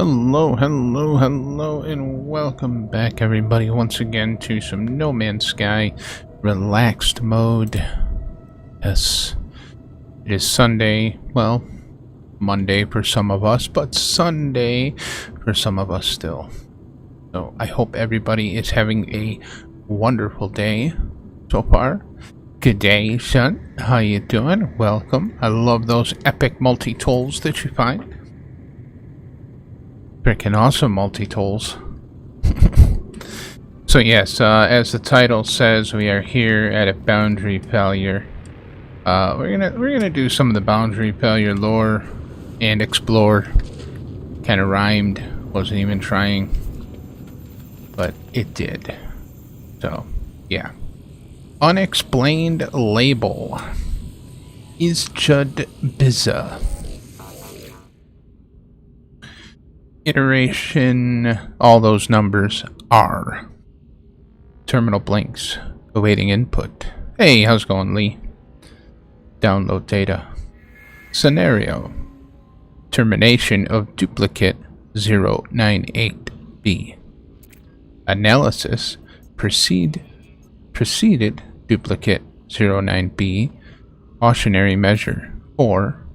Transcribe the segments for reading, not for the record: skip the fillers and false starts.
Hello, and welcome back, everybody, once again to some No Man's Sky relaxed mode. Yes, it is Sunday, well, Monday for some of us, but Sunday for some of us still. So I hope everybody is having a wonderful day so far. Good day, son. How you doing? Welcome. I love those epic multi-tools that you find. Freaking awesome multi-tools. So yes, as the title says, we are here at a boundary failure. We're gonna do some of the boundary failure lore and explore. Kind of rhymed, wasn't even trying, but it did. So yeah, unexplained label is Chud Bizza. Iteration, all those numbers are. Terminal blinks, awaiting input. Hey, how's it going, Lee? Download data. Scenario, termination of duplicate 098B. Analysis, preceded duplicate 09B. Cautionary measure, or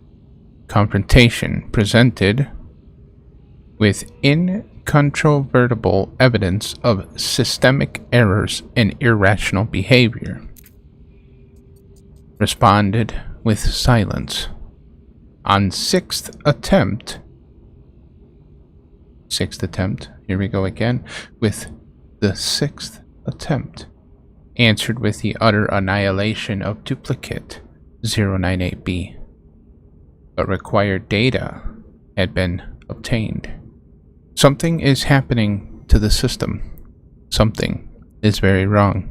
confrontation presented with incontrovertible evidence of systemic errors and irrational behavior. Responded with silence. On sixth attempt, here we go again, with the sixth attempt, answered with the utter annihilation of duplicate 098B. But required data had been obtained. Something is happening to the system. Something is very wrong.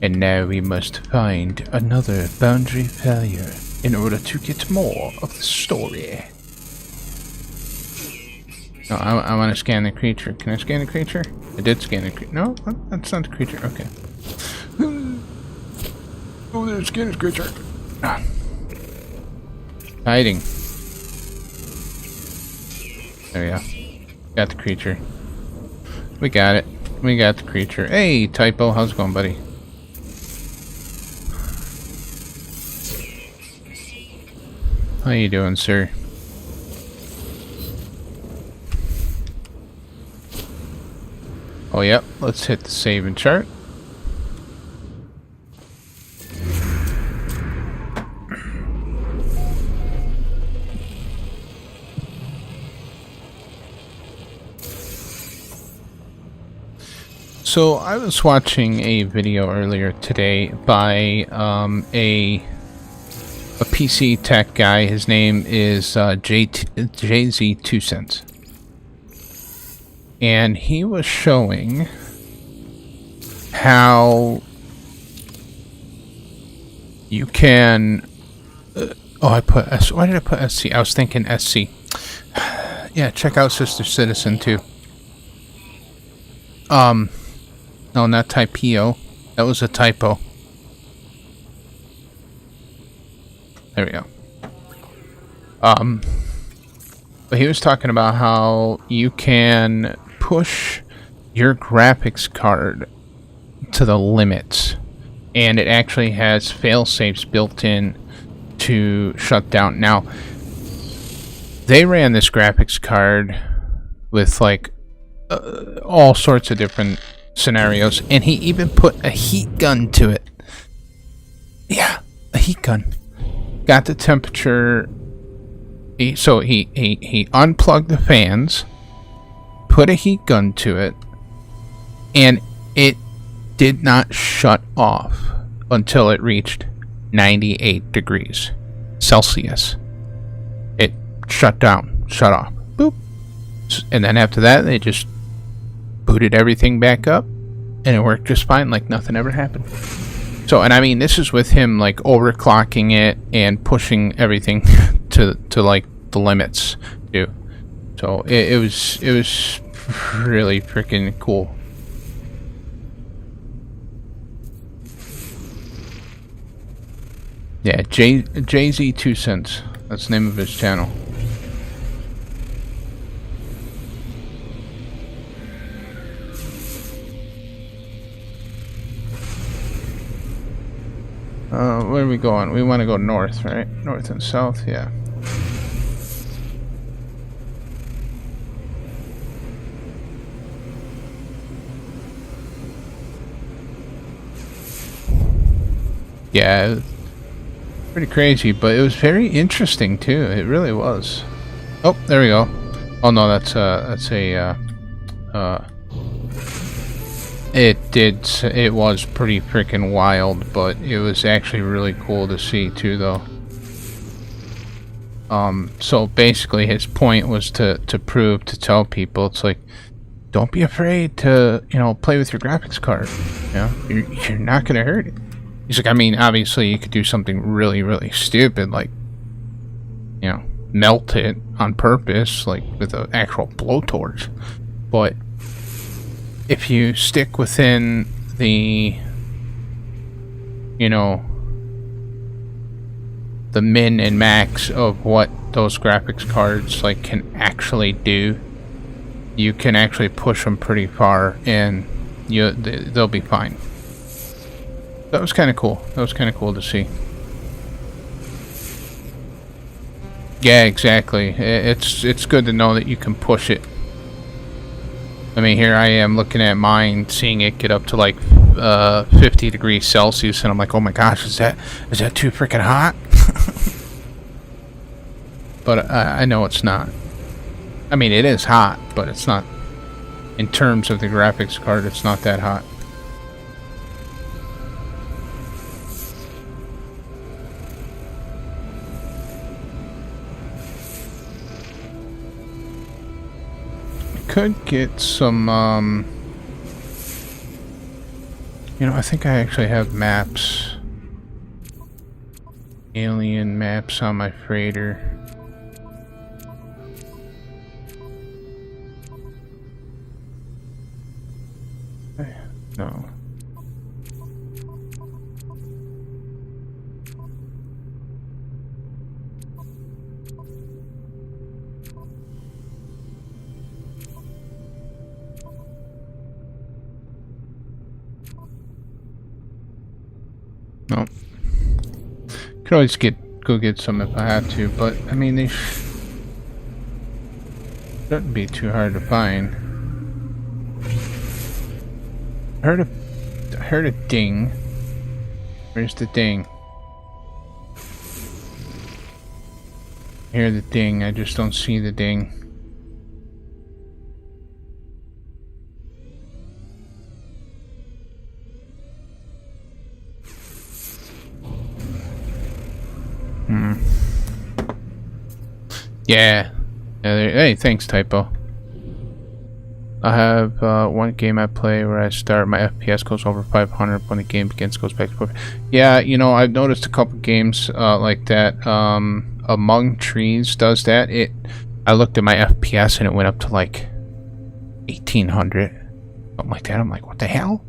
And now we must find another boundary failure in order to get more of the story. No, I want to scan the creature. Can I scan the creature? I did scan the creature. No, that's not the creature. Okay. Oh, there's scan the creature. Hiding. There we go. Got the creature. We got it. We got the creature. Hey, Typo. How's it going, buddy? How you doing, sir? Oh, yep. Let's hit the save and chart. So I was watching a video earlier today by a PC tech guy. His name is JZ2cents, and he was showing how you can. Oh, I put S. Why did I put SC? I was thinking SC. Yeah, check out Sister Citizen too. No, not typo. That was a typo. There we go. But he was talking about how you can push your graphics card to the limits, and it actually has fail-safes built in to shut down. Now, they ran this graphics card with like all sorts of different scenarios, and he even put a heat gun to it. Yeah, a heat gun. Got the temperature. So he unplugged the fans, put a heat gun to it, and it did not shut off until it reached 98 degrees Celsius. It shut down, shut off, boop, and then after that they just booted everything back up, and it worked just fine, like nothing ever happened. So, and I mean, this is with him like overclocking it and pushing everything to like the limits too. So it was really freaking cool. Yeah, JZ2cents. That's the name of his channel. Where are we going? We want to go north, right? North and south, yeah. Yeah, pretty crazy, but it was very interesting too. It really was. Oh, there we go. Oh no, that's a it was pretty freaking wild, but it was actually really cool to see too, though. So basically his point was to tell people, it's like, don't be afraid to, you know, play with your graphics card. You know, you're not gonna hurt it. He's like, I mean, obviously you could do something really, really stupid, like, you know, melt it on purpose, like with an actual blowtorch, but if you stick within the, you know, the min and max of what those graphics cards like can actually do, you can actually push them pretty far, and they'll be fine. That was kind of cool. That was kind of cool to see. Yeah, exactly. It's good to know that you can push it. I mean, here I am looking at mine, seeing it get up to like 50 degrees Celsius, and I'm like, oh my gosh, is that too freaking hot? But I know it's not. I mean, it is hot, but it's not. In terms of the graphics card, it's not that hot. Could get some, you know, I think I actually have maps. Alien maps on my freighter. No. No. Could always go get some if I had to, but I mean they shouldn't be too hard to find. I heard a ding. Where's the ding? I hear the ding, I just don't see the ding. Yeah. Hey, thanks, typo. I have one game I play where I start, my FPS goes over 500. When the game begins, goes back to 400. Yeah, you know, I've noticed a couple games like that. Among Trees does that. I looked at my FPS and it went up to like 1800, something like that. I'm like, what the hell?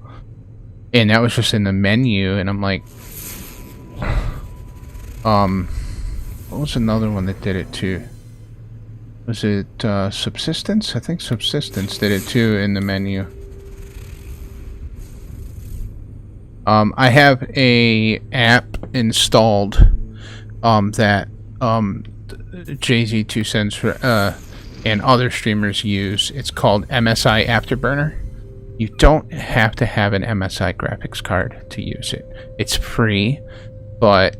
And that was just in the menu, and I'm like, what was another one that did it too? Was it Subsistence? I think Subsistence did it too in the menu. I have a app installed that JZ2 Cents and other streamers use. It's called MSI Afterburner. You don't have to have an MSI graphics card to use it. It's free, but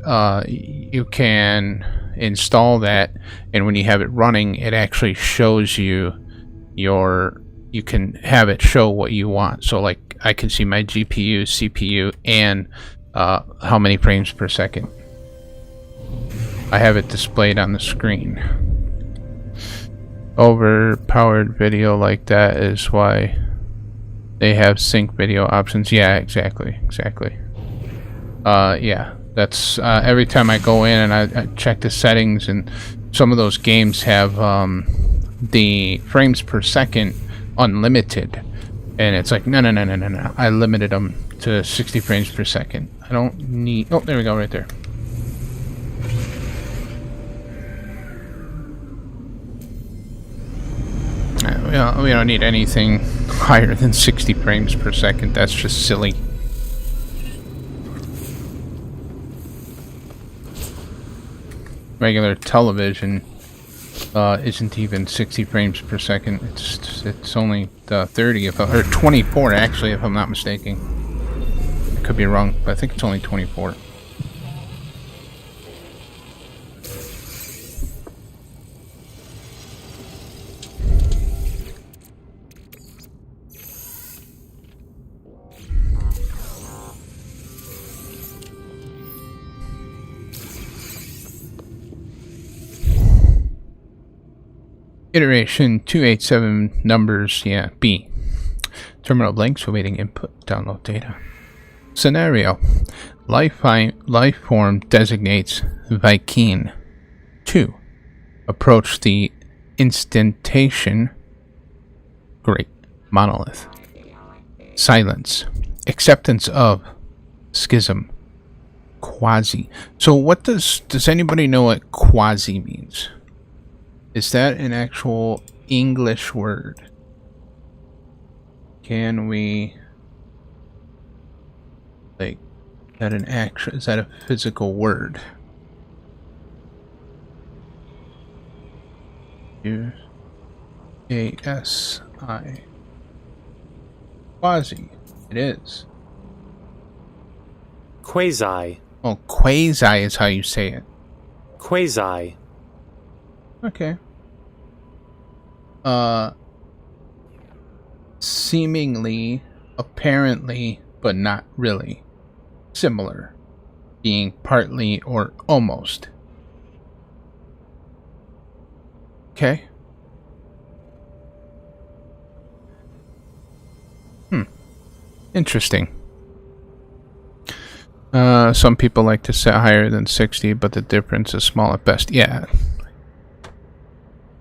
you can install that, and when you have it running, it actually shows you you can have it show what you want. So like I can see my GPU, CPU, and how many frames per second. I have it displayed on the screen. Overpowered video like that is why they have sync video options. Yeah, exactly. Yeah. That's every time I go in and I check the settings, and some of those games have the frames per second unlimited, and it's like no. I limited them to 60 frames per second. I don't need. Oh, there we go, right there. We don't need anything higher than 60 frames per second. That's just silly. Regular television isn't even 60 frames per second. It's only 30 or 24 actually, if I'm not mistaken. I could be wrong, but I think it's only 24. Iteration 287 numbers, yeah, B. Terminal blanks awaiting input, download data. Scenario. Life form designates Viking. 2. Approach the instantation. Great. Monolith. Silence. Acceptance of. Schism. Quasi. So what does anybody know what quasi means? Is that an actual English word? Can we, like, is that a physical word? U-A-S-I. Quasi. It is. Quasi. Oh, quasi is how you say it. Quasi. Okay. Seemingly, apparently, but not really. Similar. Being partly or almost. Okay. Interesting. Some people like to set higher than 60, but the difference is small at best. Yeah.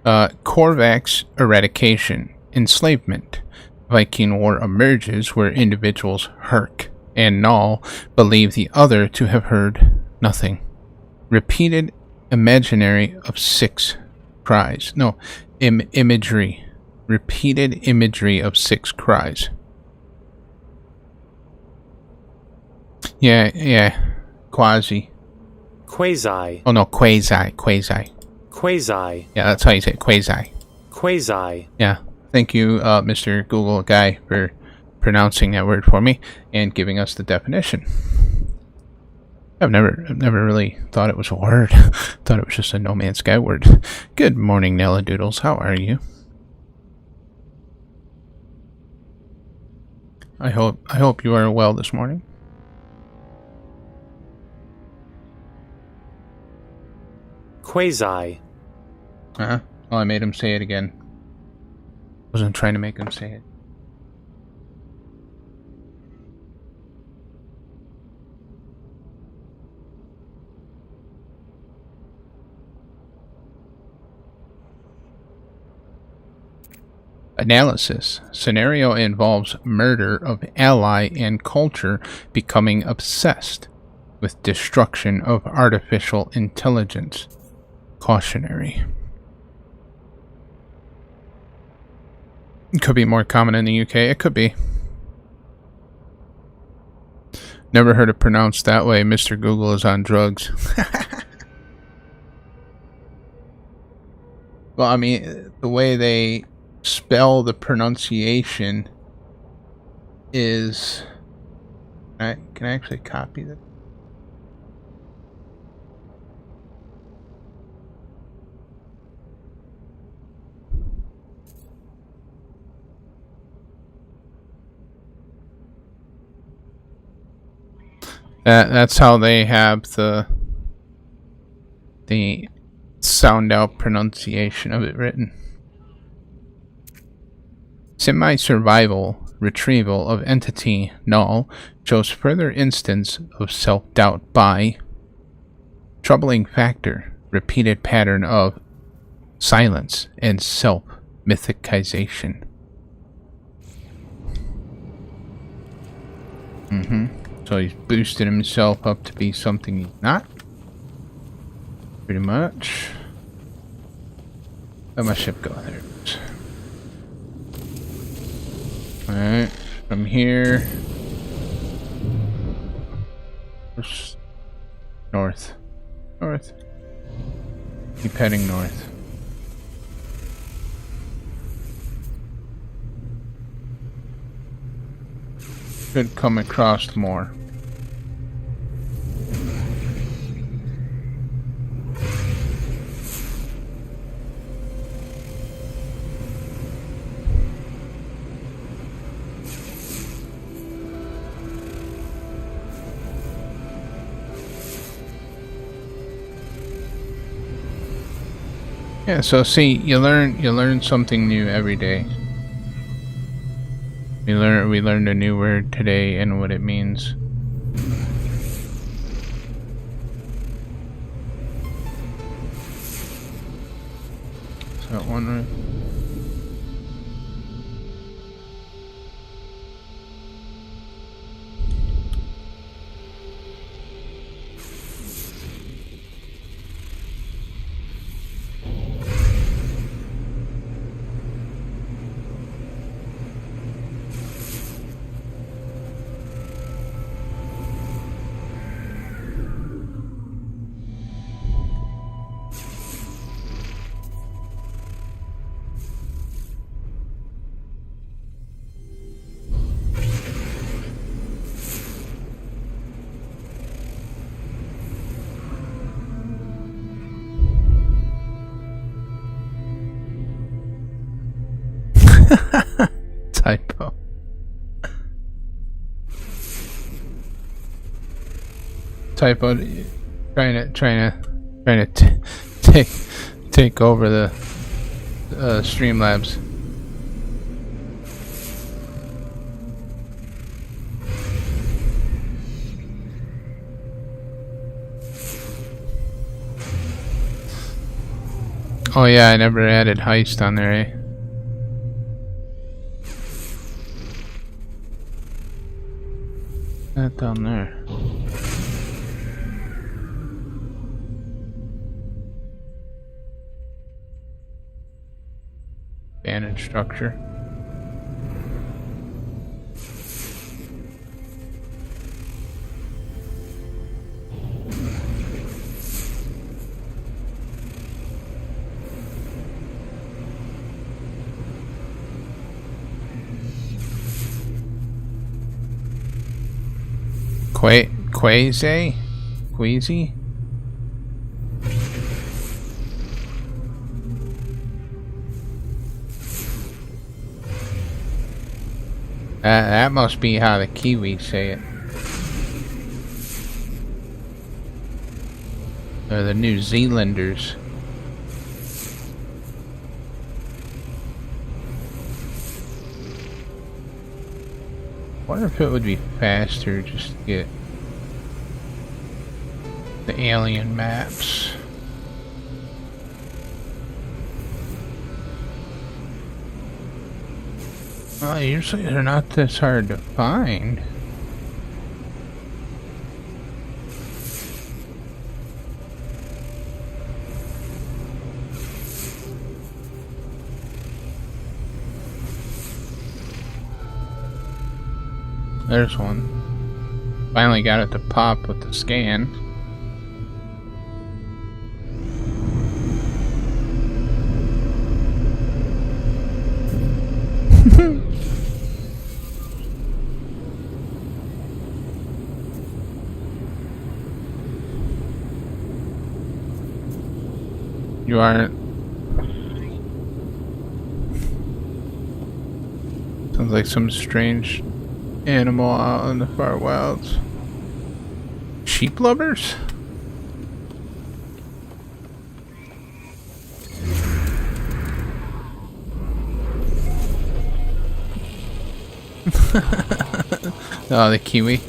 Korvax eradication. Enslavement. Viking War emerges where individuals Herc and Null believe the other to have heard nothing. Repeated imaginary of 6 cries. No, imagery. Repeated imagery of 6 cries. Yeah. Quasi. Quasi. Oh no, quasi. Quasi. Quasi. Yeah, that's how you say it. Quasi. Quasi. Yeah. Thank you, Mr. Google guy, for pronouncing that word for me and giving us the definition. I've never really thought it was a word. Thought it was just a No Man's Sky word. Good morning, Nella Doodles. How are you? I hope you are well this morning. Quasi. Oh, I made him say it again. Wasn't trying to make him say it. Analysis. Scenario involves murder of ally and culture becoming obsessed with destruction of artificial intelligence. Cautionary. It could be more common in the UK. It could be. Never heard it pronounced that way. Mr. Google is on drugs. Well, I mean, the way they spell the pronunciation is... Can I actually copy that? That's how they have the sound out pronunciation of it written. Semi-survival retrieval of entity null shows further instance of self-doubt by troubling factor, repeated pattern of silence and self-mythicization. So he's boosted himself up to be something he's not. Pretty much. Let my ship go. There it is. Alright, from here. North. North. Keep heading north. Should come across more. Yeah, so see, you learn something new every day. We learned a new word today and what it means. Is that one right? Typo. Typo. Trying to take over the Streamlabs. Oh yeah, I never added heist on there, eh? That down there. Abandoned structure. Quasi? Queasy? That must be how the Kiwis say it. Or the New Zealanders. I wonder if it would be faster just to get the alien maps. Well, usually they're not this hard to find. There's one. Finally got it to pop with the scan. You aren't. Sounds like some strange animal out in the far wilds. Sheep lovers? Oh, the kiwi.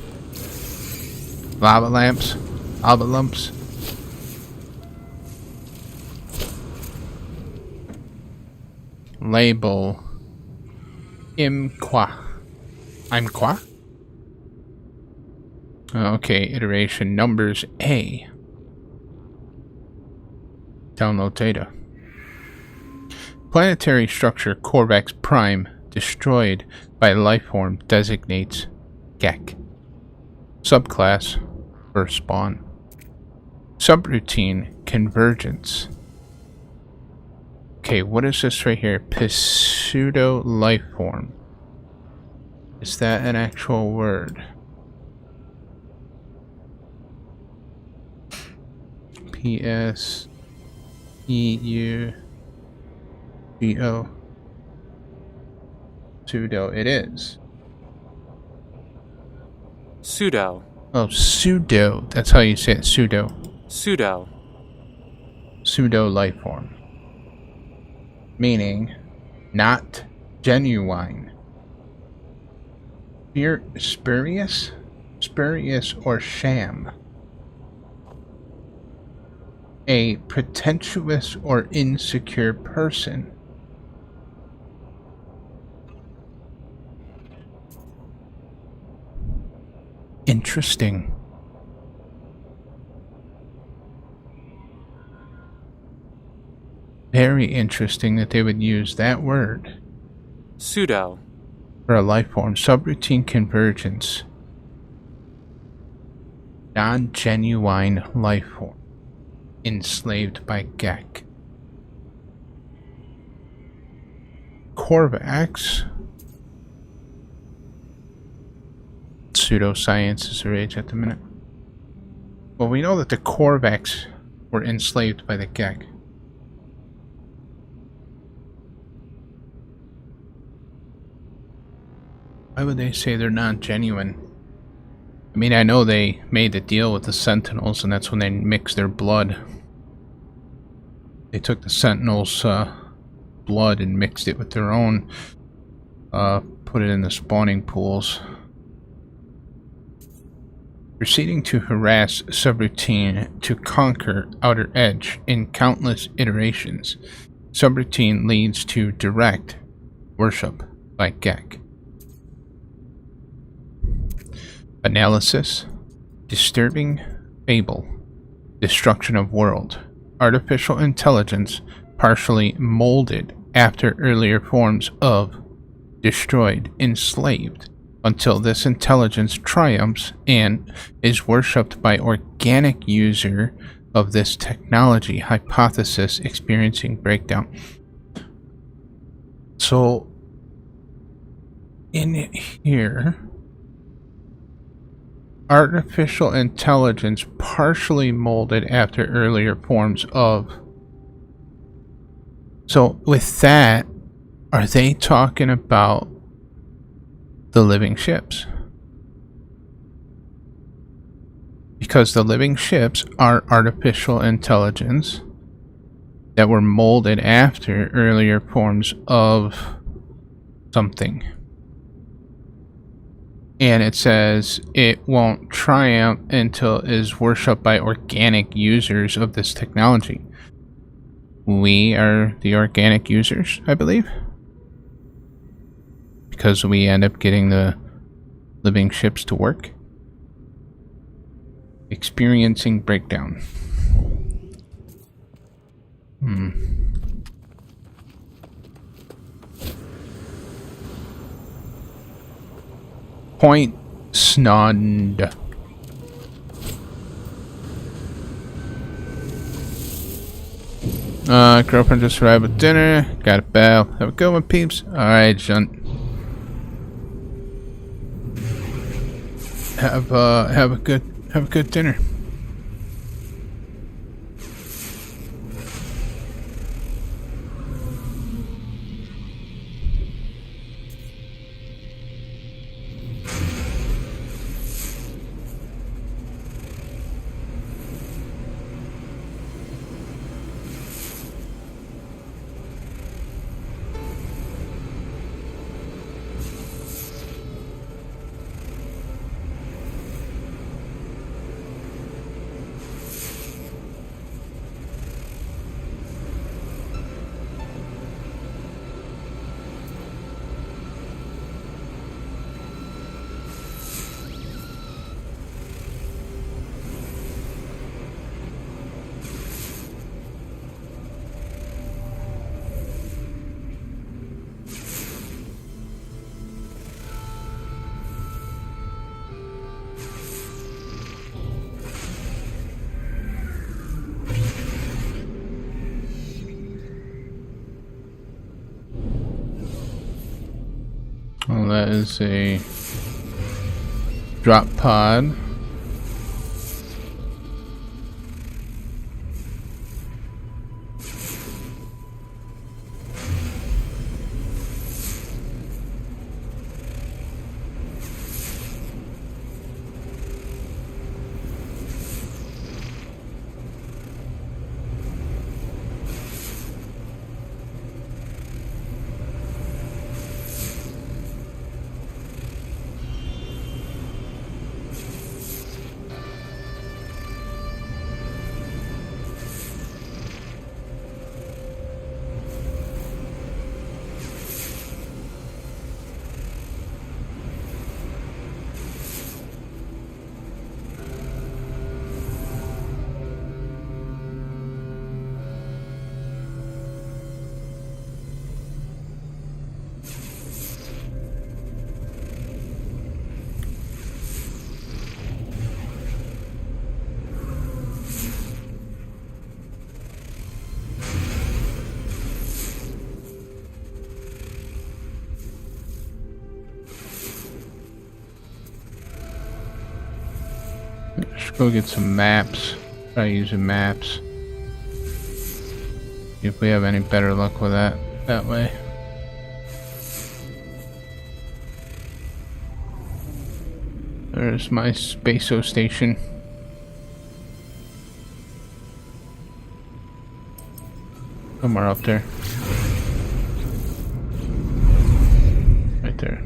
Lava lamps. Lava lumps. Label. Imqua. Imqua? Okay, iteration numbers A. Download data. Planetary structure Corvax Prime destroyed by lifeform designates Gek. Subclass first spawn. Subroutine convergence. Okay, what is this right here? Pseudo lifeform. Is that an actual word? P-S-E-U-D-O. Pseudo, it is. Pseudo. Oh, pseudo. That's how you say it, pseudo. Pseudo. Pseudo lifeform. Meaning, not genuine. Spurious? Spurious or sham. A pretentious or insecure person. Interesting. Very interesting that they would use that word. Pseudo. For a lifeform. Subroutine convergence. Non-genuine lifeform. Enslaved by Gek. Corvax. Pseudoscience is the rage at the minute. Well, we know that the Corvax were enslaved by the Gek. Why would they say they're not genuine? I mean, I know they made the deal with the Sentinels, and that's when they mixed their blood. They took the Sentinels' blood and mixed it with their own, put it in the spawning pools. Proceeding to harass subroutine to conquer outer edge in countless iterations. Subroutine leads to direct worship by Gek. Analysis. Disturbing fable. Destruction of world. Artificial intelligence partially molded after earlier forms of destroyed, enslaved, until this intelligence triumphs and is worshipped by organic user of this technology. Hypothesis experiencing breakdown. So in here, artificial intelligence partially molded after earlier forms of. So with that, are they talking about the living ships? Because the living ships are artificial intelligence that were molded after earlier forms of something. And it says it won't triumph until it is worshipped by organic users of this technology. We are the organic users, I believe. Because we end up getting the living ships to work. Experiencing breakdown. Point Snod. Girlfriend just arrived with dinner. Got a bow. Have a good one, peeps. Alright, John. Have a good dinner. Well, that is a drop pod. Let's go get some maps. Try using maps. See if we have any better luck with that way. There's my Spaco station. Somewhere up there. Right there.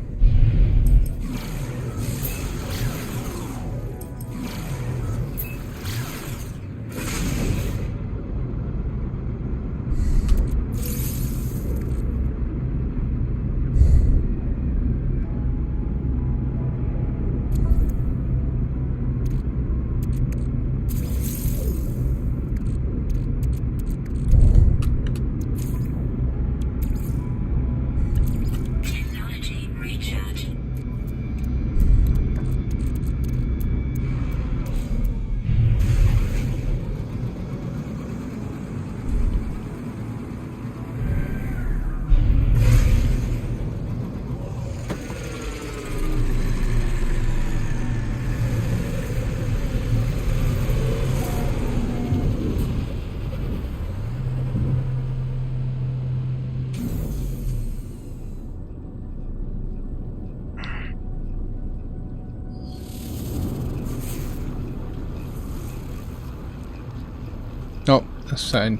this side.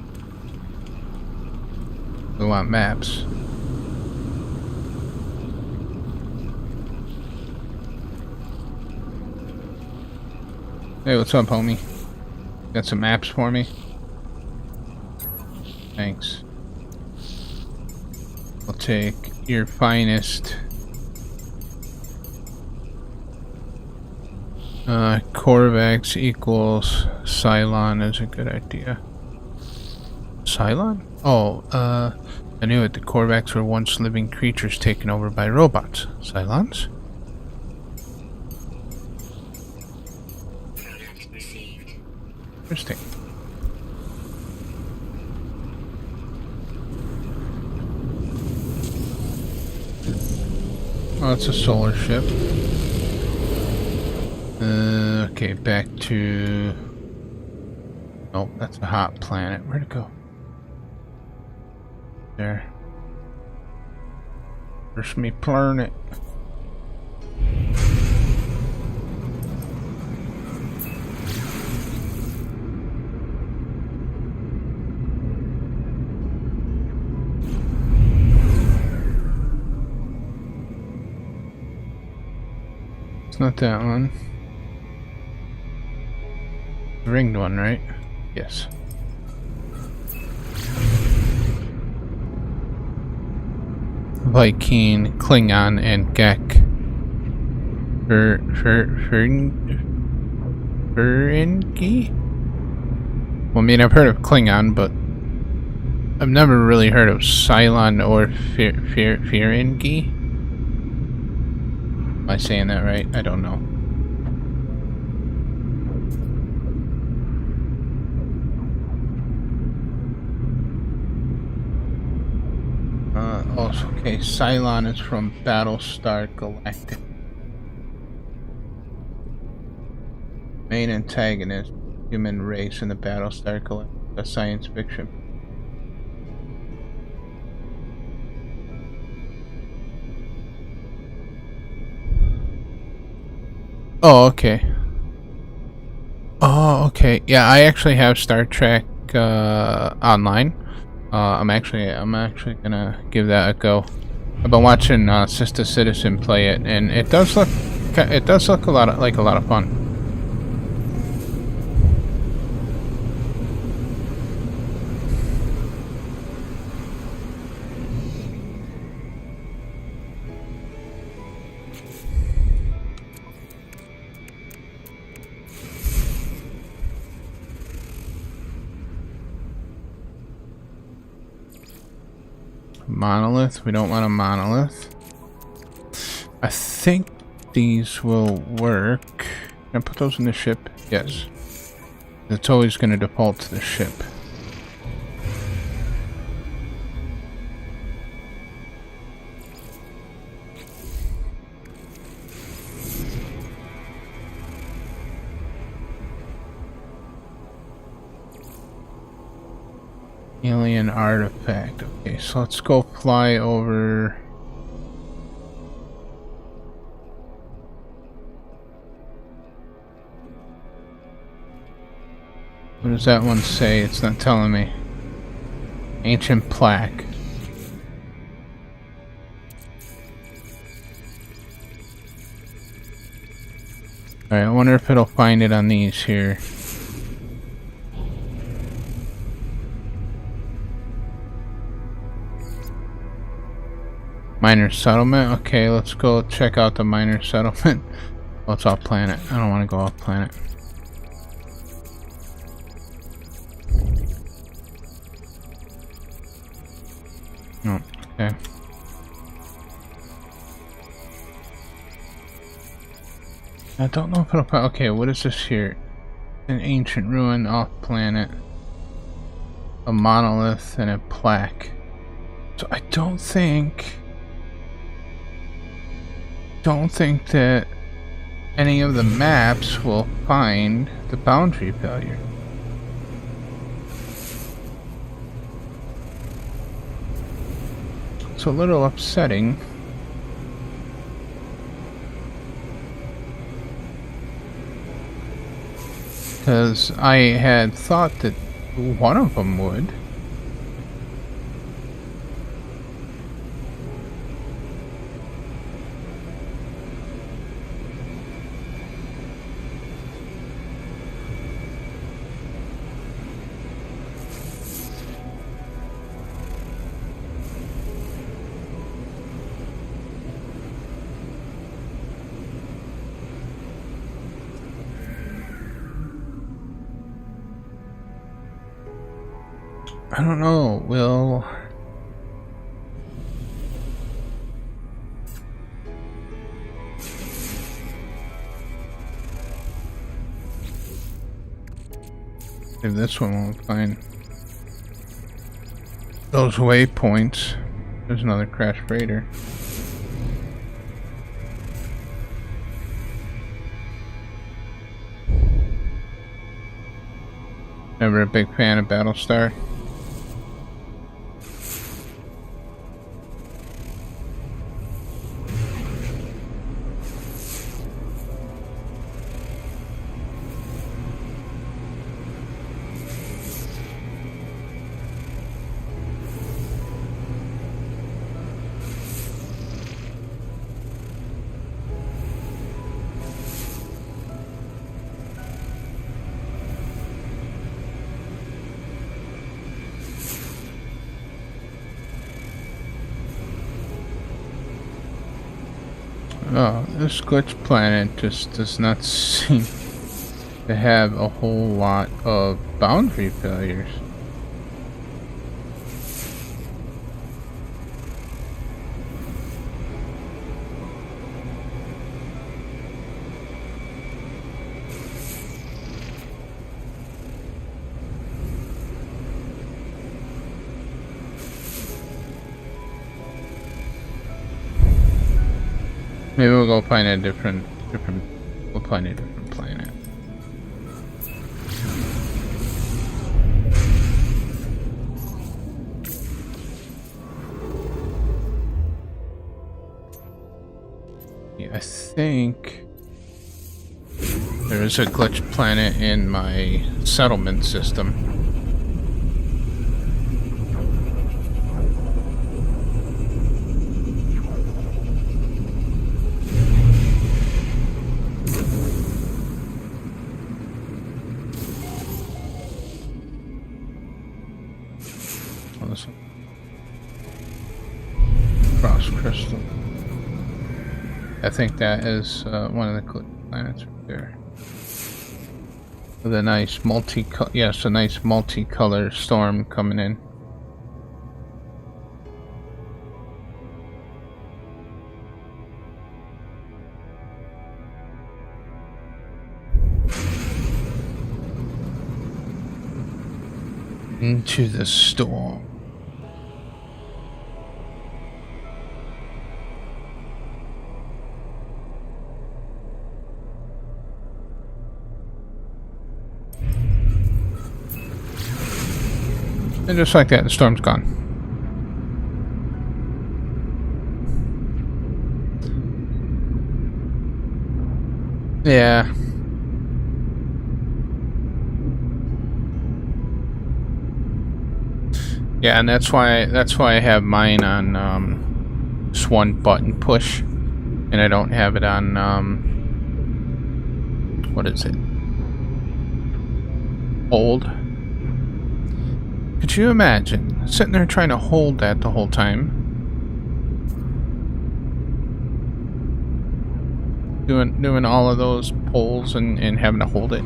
We want maps. Hey, what's up, homie? Got some maps for me? Thanks. I'll take your finest. Corvax equals Cylon is a good idea. Cylon? Oh, I knew it. The Corvax were once living creatures taken over by robots. Cylons? Interesting. Oh, it's a solar ship. Okay, back to... Oh, that's a hot planet. Where'd it go? There. There's me planet. It's not that one. The ringed one, right? Yes. Viking, Klingon, and Gek. Ferengi? Well, I mean, I've heard of Klingon, but I've never really heard of Cylon or Ferengi. Am I saying that right? I don't know. Oh, okay. Cylon is from Battlestar Galactica. Main antagonist, human race in the Battlestar Galactica science fiction. Oh, okay. Oh, okay. Yeah, I actually have Star Trek online. I'm actually gonna give that a go. I've been watching Sister Citizen play it, and it does look a lot of fun. Monolith. We don't want a monolith. I think these will work. Can I put those in the ship? Yes. It's always going to default to the ship. Alien artifact. Okay, so let's go fly over. What does that one say? It's not telling me. Ancient plaque. Alright, I wonder if it'll find it on these here. Minor settlement? Okay, let's go check out the minor settlement. Well, it's off planet. I don't want to go off planet. Oh, okay. I don't know if it'll find... Okay, what is this here? An ancient ruin off planet. A monolith and a plaque. So I don't think that any of the maps will find the boundary failure. It's a little upsetting. Because I had thought that One of them would. I don't know, Will. If this one won't find those waypoints. There's another crash freighter. Never a big fan of Battlestar. Oh, this glitch planet just does not seem to have a whole lot of boundary failures. Maybe we'll go find a we'll find a different planet. Yeah, I think there is a glitch planet in my settlement system. Cross crystal. I think that is one of the planets right there. With a nice a nice multicolor storm coming in. Into the storm. And just like that, the storm's gone. Yeah. Yeah, and that's why I have mine on just one button push, and I don't have it on what is it? Hold. Could you imagine sitting there trying to hold that the whole time? Doing all of those pulls and having to hold it.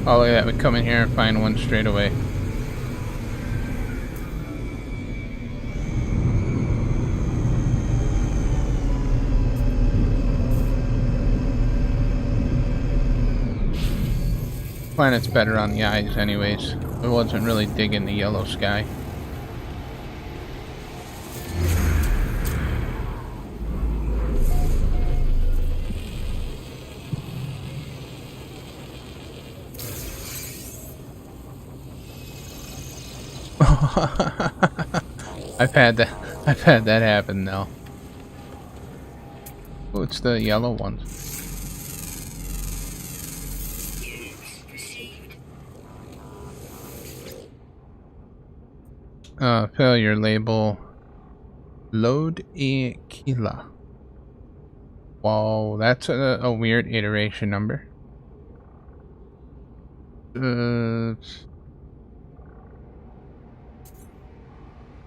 Oh, look at that. We come in here and find one straight away. Planet's better on the eyes anyways. I wasn't really digging the yellow sky. I've had that. I've had that happen now. Oh, it's the yellow ones. Failure label. Load a kila. Whoa, that's a weird iteration number.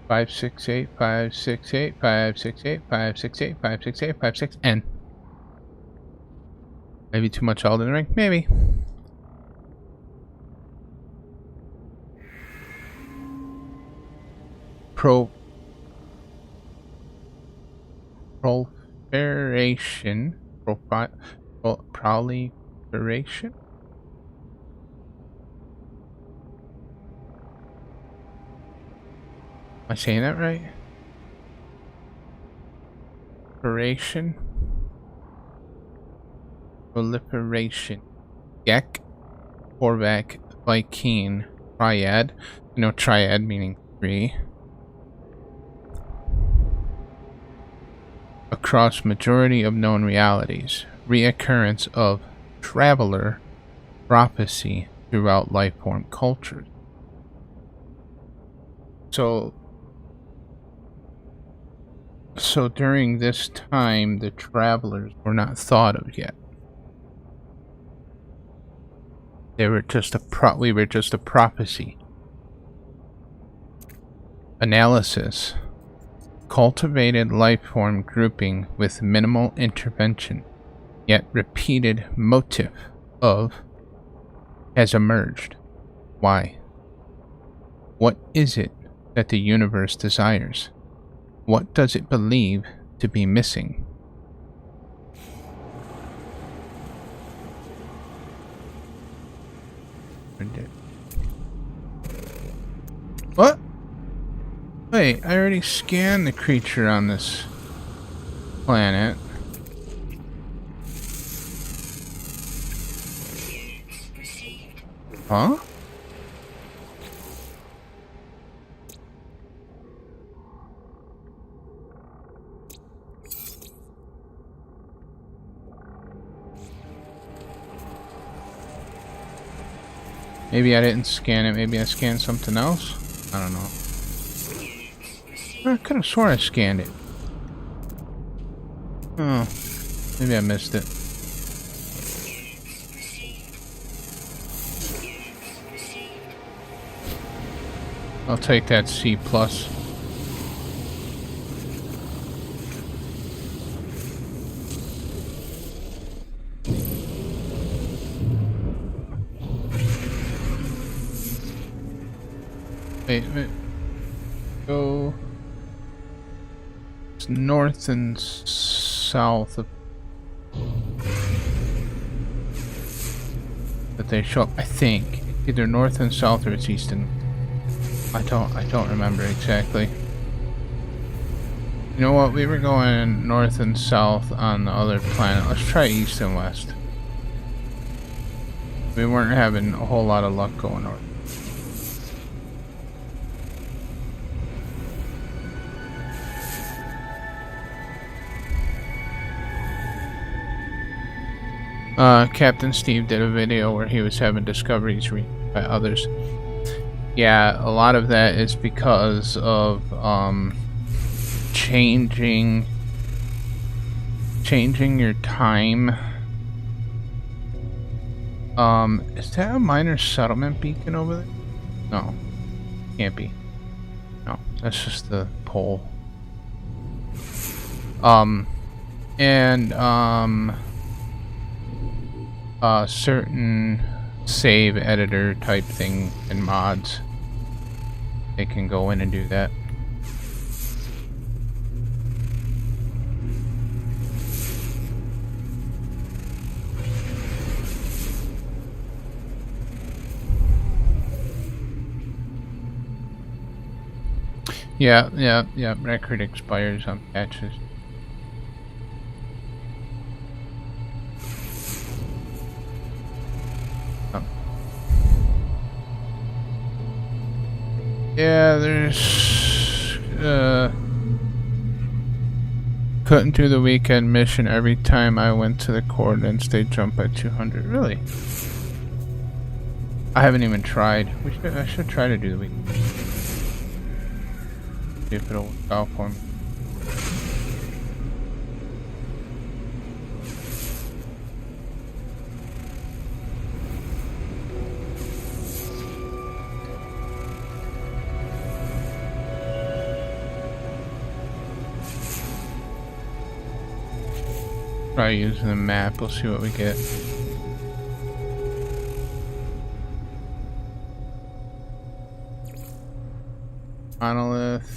568, 568, 568, 568, 568, 56, N. Maybe too much Elden Ring? Maybe. Proliferation. Proliferation? Am I saying that right? Proliferation. Proliferation. Gek, Korvac, Viking, Triad. You know, triad meaning 3. Across majority of known realities. Reoccurrence of traveler prophecy throughout lifeform cultures. So during this time, the travelers were not thought of yet. They were just we were just a prophecy. Analysis. Cultivated lifeform grouping with minimal intervention, yet repeated motif of has emerged. Why? What is it that the universe desires? What does it believe to be missing? What? Wait, I already scanned the creature on this planet. Huh? Maybe I didn't scan it. Maybe I scanned something else. I don't know. I could have sworn I scanned it. Oh, maybe I missed it. I'll take that C+. Wait. Go. It's north and south of that they show up. I think either north and south or it's east and I don't remember exactly. You know what? We were going north and south on the other planet. Let's try east and west. We weren't having a whole lot of luck going north. Captain Steve did a video where he was having discoveries by others. Yeah, a lot of that is because of changing your time. Is that a minor settlement beacon over there? No, can't be. No, that's just the pole. Certain save editor type thing and mods, they can go in and do that. Yeah, record expires on patches. Yeah, there's Couldn't do the weekend mission. Every time I went to the coordinates, they jumped by 200. Really? I haven't even tried. I should try to do the weekend. See if it'll work out for me. Try using the map. We'll see what we get. Monolith.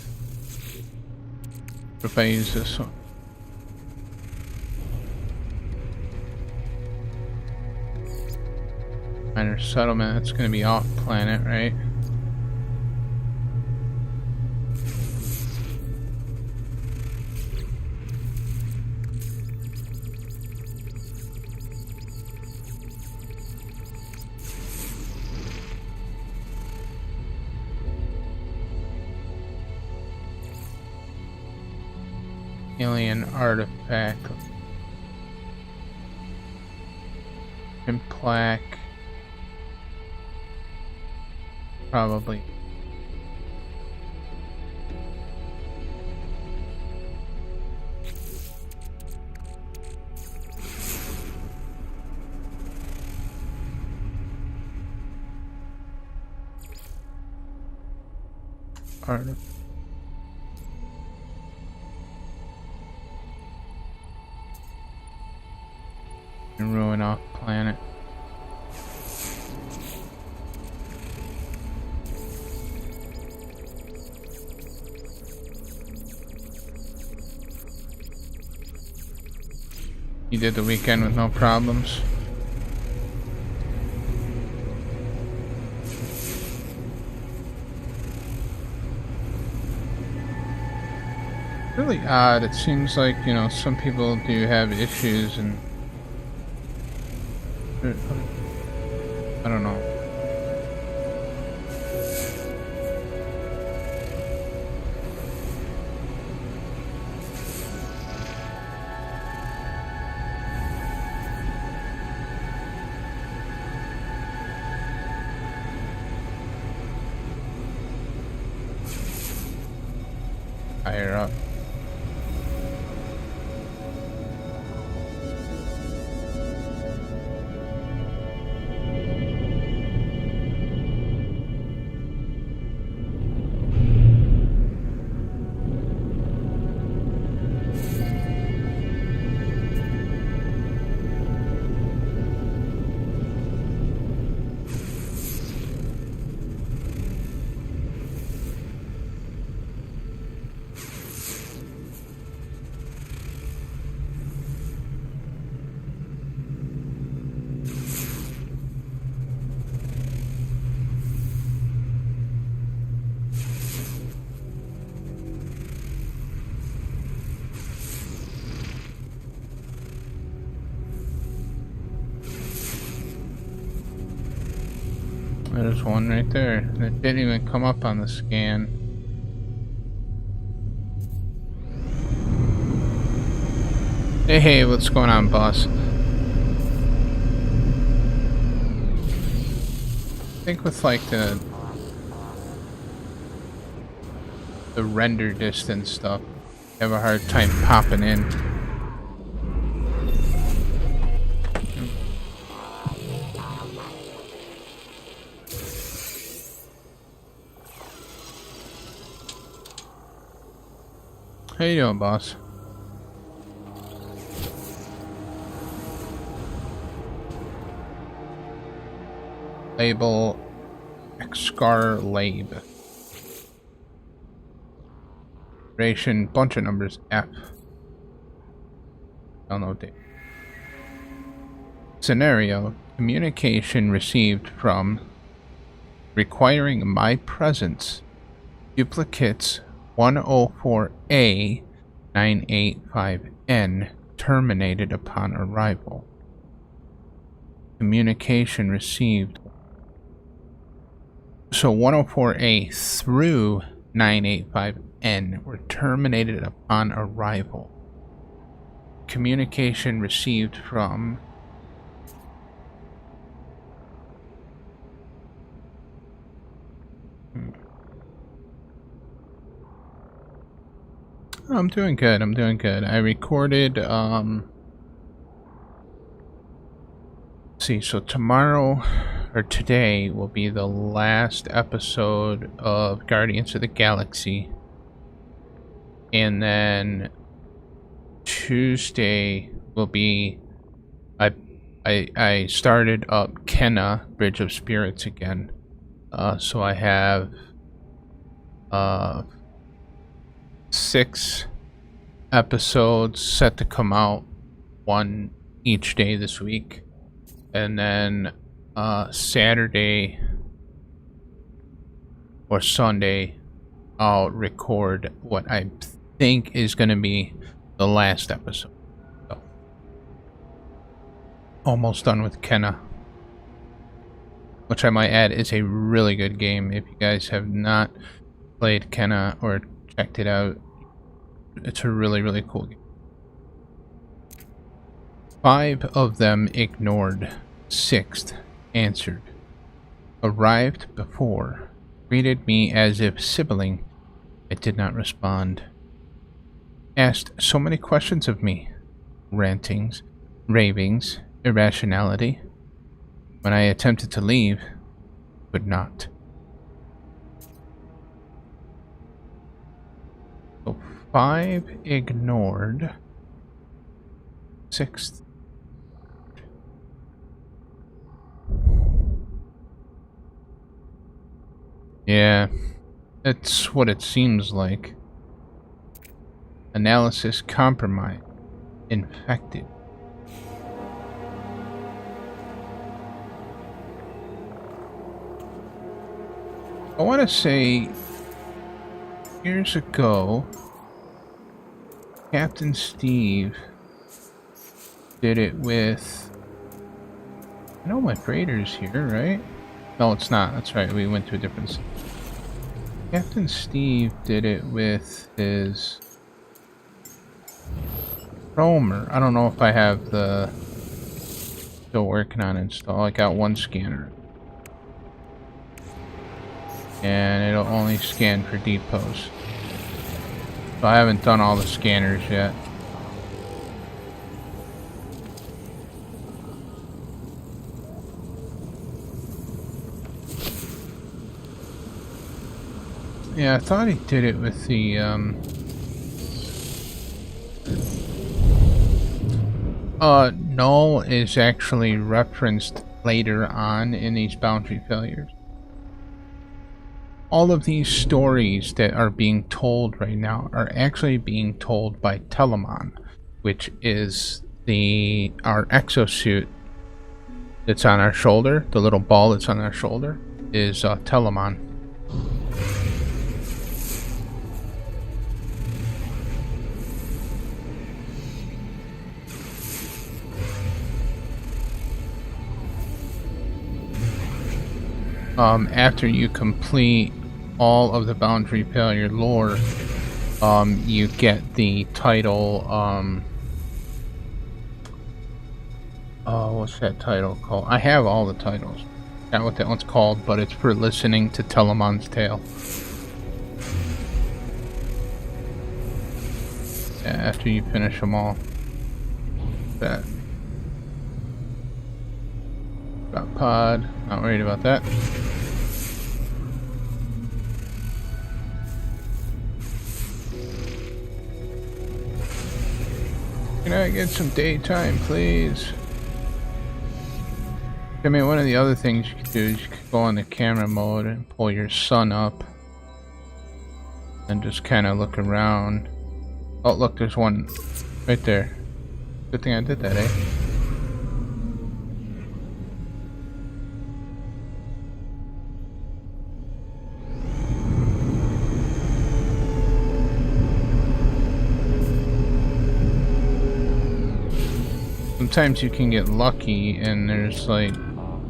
What if I use this one? Minor settlement. That's going to be off planet, right? Alien artifact. And plaque. Probably. Artifact. And ruin off planet. You did the weekend with no problems. Really odd. It seems like, you know, some people do have issues and I don't know. Higher up. There's one right there that didn't even come up on the scan. Hey, what's going on, boss? I think with like the render distance stuff, you have a hard time popping in. How you doing, boss? Label Excar Lab. Duration, bunch of numbers, F. Download date. Scenario, communication received from requiring my presence. Duplicates 104A 985N terminated upon arrival. Communication received. So 104A through 985N were terminated upon arrival. communication received from I'm doing good. I'm doing good. I recorded see, so tomorrow or today will be the last episode of Guardians of the Galaxy. And then Tuesday will be I started up Kenna Bridge of Spirits again. So I have 6 episodes set to come out, one each day this week. And then Saturday or Sunday I'll record what I think is going to be the last episode. So, almost done with Kenna, which I might add is a really good game. If you guys have not played Kenna or checked it out, it's a really, really cool game. 5 of them ignored. 6th answered. Arrived before. Greeted me as if sibling. I did not respond. Asked so many questions of me. Rantings, ravings, irrationality. When I attempted to leave, could not. So 5 ignored. 6th. Yeah, that's what it seems like. Analysis compromised. Infected. I want to say years ago, Captain Steve did it with, I know my freighter's here, right? No, it's not. That's right. We went to a different. Captain Steve did it with his roamer. I don't know if I have the still working on install. I got one scanner, and it'll only scan for depots. So I haven't done all the scanners yet. Yeah, I thought he did it with the, null is actually referenced later on in these boundary failures. All of these stories that are being told right now are actually being told by Telemon, which is our exosuit that's on our shoulder. The little ball that's on our shoulder is Telemon. After you complete all of the boundary failure lore, you get the title, what's that title called? I have all the titles. Not what that one's called, but it's for listening to Telemon's tale. Yeah, after you finish them all. That. Got pod, not worried about that. Can I get some daytime, please? I mean, one of the other things you could do is you could go on the camera mode and pull your sun up and just kind of look around. Oh, look, there's one right there. Good thing I did that, eh? Sometimes you can get lucky and there's like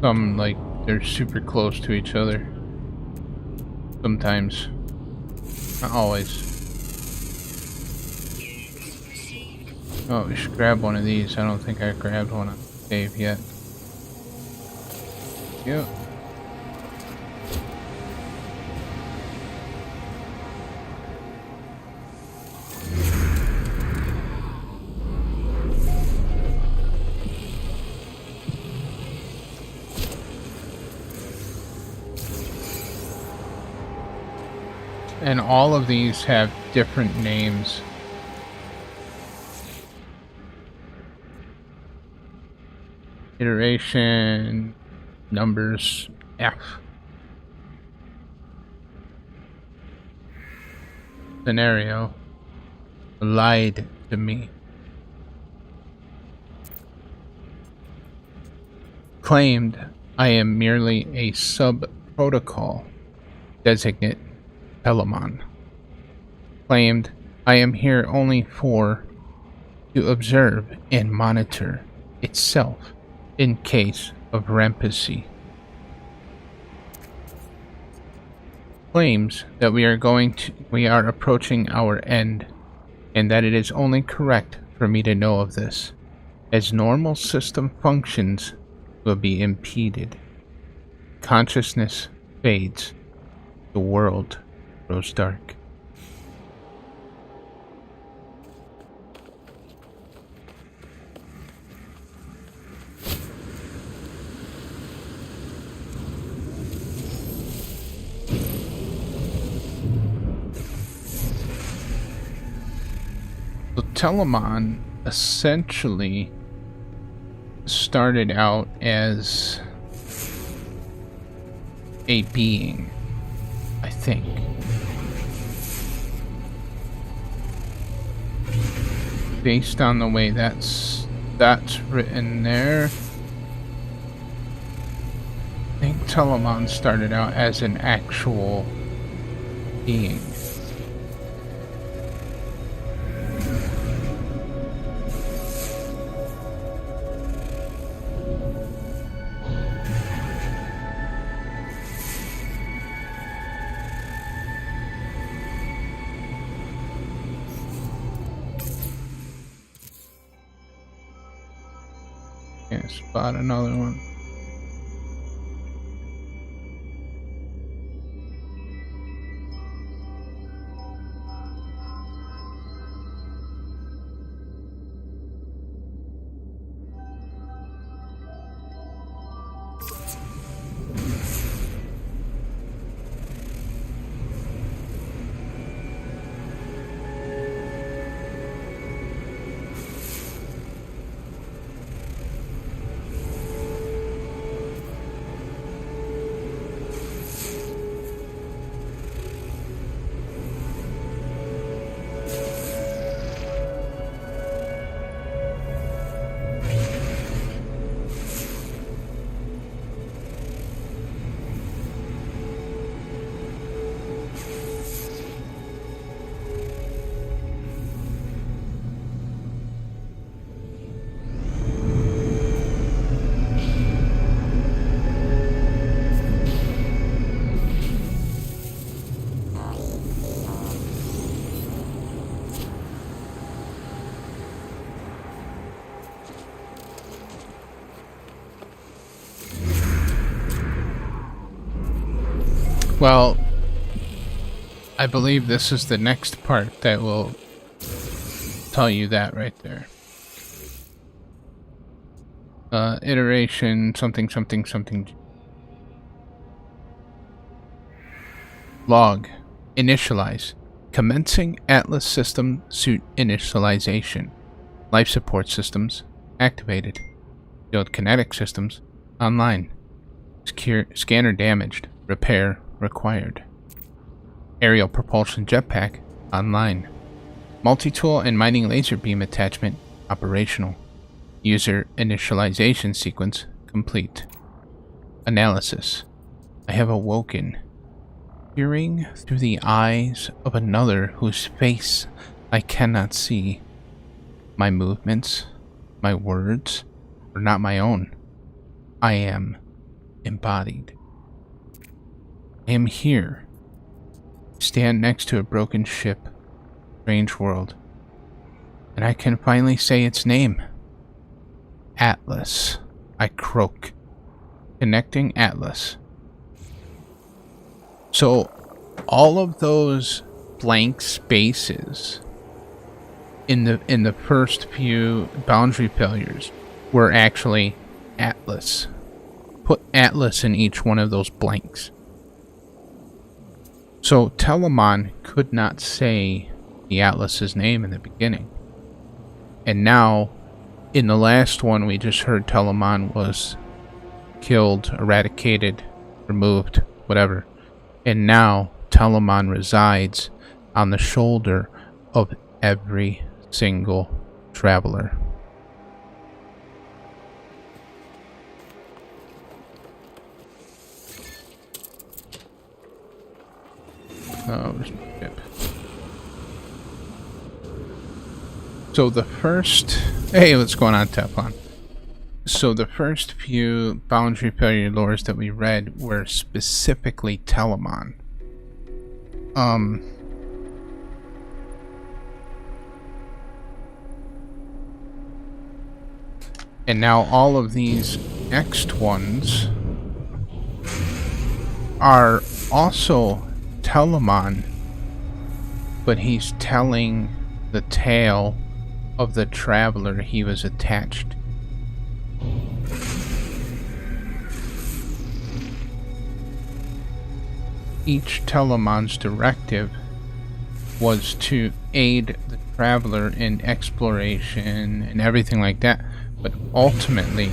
some, like, they're super close to each other. Sometimes. Not always. Oh, we should grab one of these. I don't think I grabbed one on save yet. Yep. And all of these have different names. Iteration, numbers, F. Scenario, lied to me. Claimed I am merely a sub-protocol designate Telemon. Claimed I am here only to observe and monitor itself in case of rampacy. Claims that we are approaching our end, and that it is only correct for me to know of this, as normal system functions will be impeded. Consciousness fades. The world grows dark. So Telemon essentially started out as a being, I think. Based on the way that's written there, I think Telemon started out as an actual being. Can't spot another one. Well, I believe this is the next part that will tell you that right there. Iteration something something something. Log. Initialize. Commencing Atlas system suit initialization. Life support systems activated. Field kinetic systems online. Scanner damaged. Repair required. Aerial propulsion jetpack online. Multi-tool and mining laser beam attachment operational. User initialization sequence complete. Analysis. I have awoken, peering through the eyes of another whose face I cannot see. My movements, my words, are not my own. I am embodied. I am here. Stand next to a broken ship. Strange world. And I can finally say its name. Atlas. I croak. Connecting Atlas. So, all of those blank spaces in the first few boundary failures were actually Atlas. Put Atlas in each one of those blanks. So Telemon could not say the Atlas's name in the beginning. And now, in the last one, we just heard Telemon was killed, eradicated, removed, whatever. And now, Telemon resides on the shoulder of every single traveler. Oh, where's my ship? So the first... Hey, what's going on, Teflon? So the first few boundary failure lores that we read were specifically Telemon. And now all of these next ones are also Telemon, but he's telling the tale of the traveler he was attached to. Each Telemon's directive was to aid the traveler in exploration and everything like that, but ultimately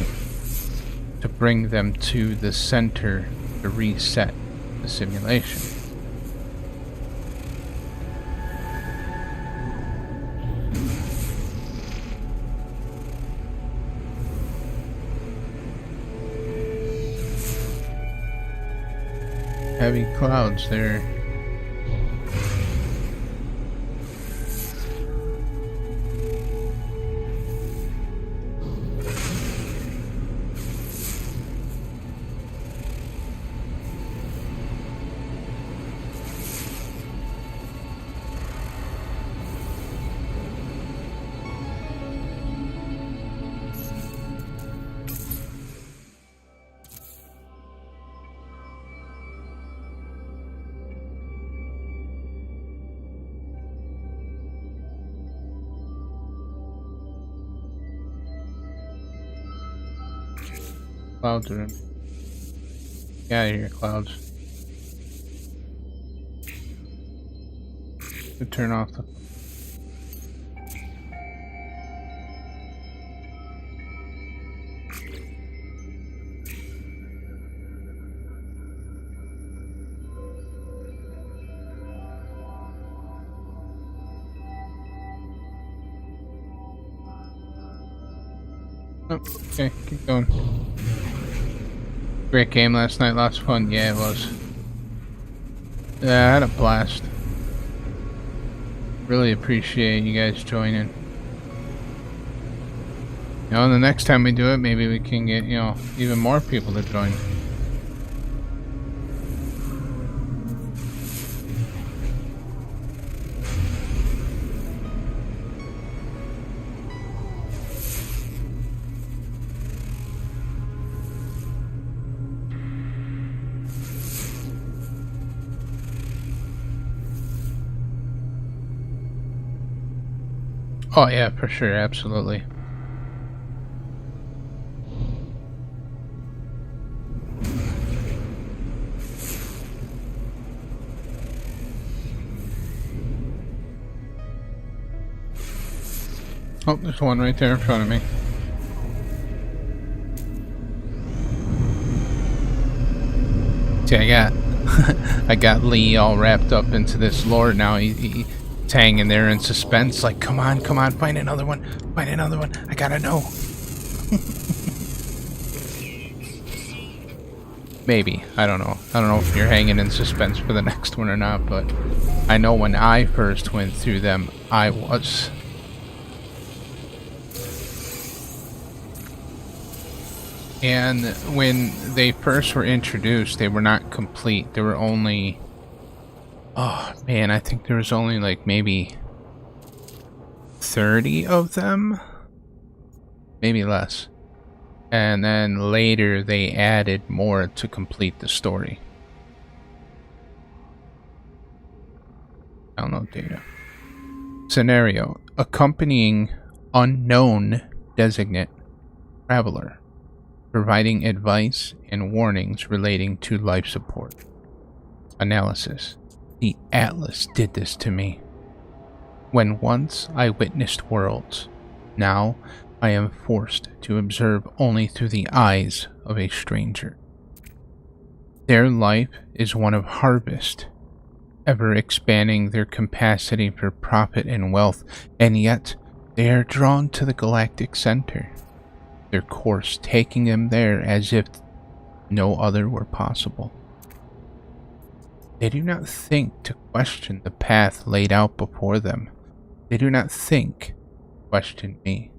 to bring them to the center to reset the simulation. Heavy clouds there. Clouds are in. Get out of here, clouds. To turn off the... Oh, okay, keep going. Great game last night, lots of fun. Yeah, it was. Yeah, I had a blast. Really appreciate you guys joining. You know, the next time we do it, maybe we can get, you know, even more people to join. Oh yeah, for sure, absolutely. Oh, there's one right there in front of me. See, I got Lee all wrapped up into this lore now. He's hanging there in suspense, like, come on, find another one, I gotta know. Maybe, I don't know if you're hanging in suspense for the next one or not, but I know when I first went through them, I was. And when they first were introduced, they were not complete. There were only... Oh, man, I think there was only, like, maybe 30 of them, maybe less. And then later they added more to complete the story. Download data. Scenario: accompanying unknown designate traveler, providing advice and warnings relating to life support. Analysis: the Atlas did this to me. When once I witnessed worlds, now I am forced to observe only through the eyes of a stranger. Their life is one of harvest, ever expanding their capacity for profit and wealth, and yet they are drawn to the galactic center, their course taking them there as if no other were possible. They do not think to question the path laid out before them. They do not think to question me.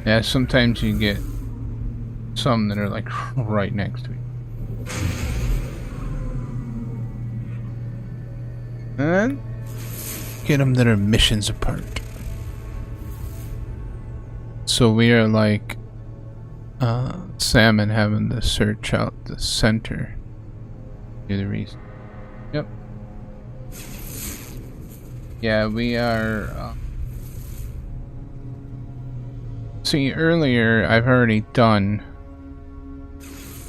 Yeah, sometimes you get some that are like right next to you. And get them that are missions apart. So we are like Salmon having to search out the center. Do the reason. Yep. Yeah, we are. See, earlier I've already done.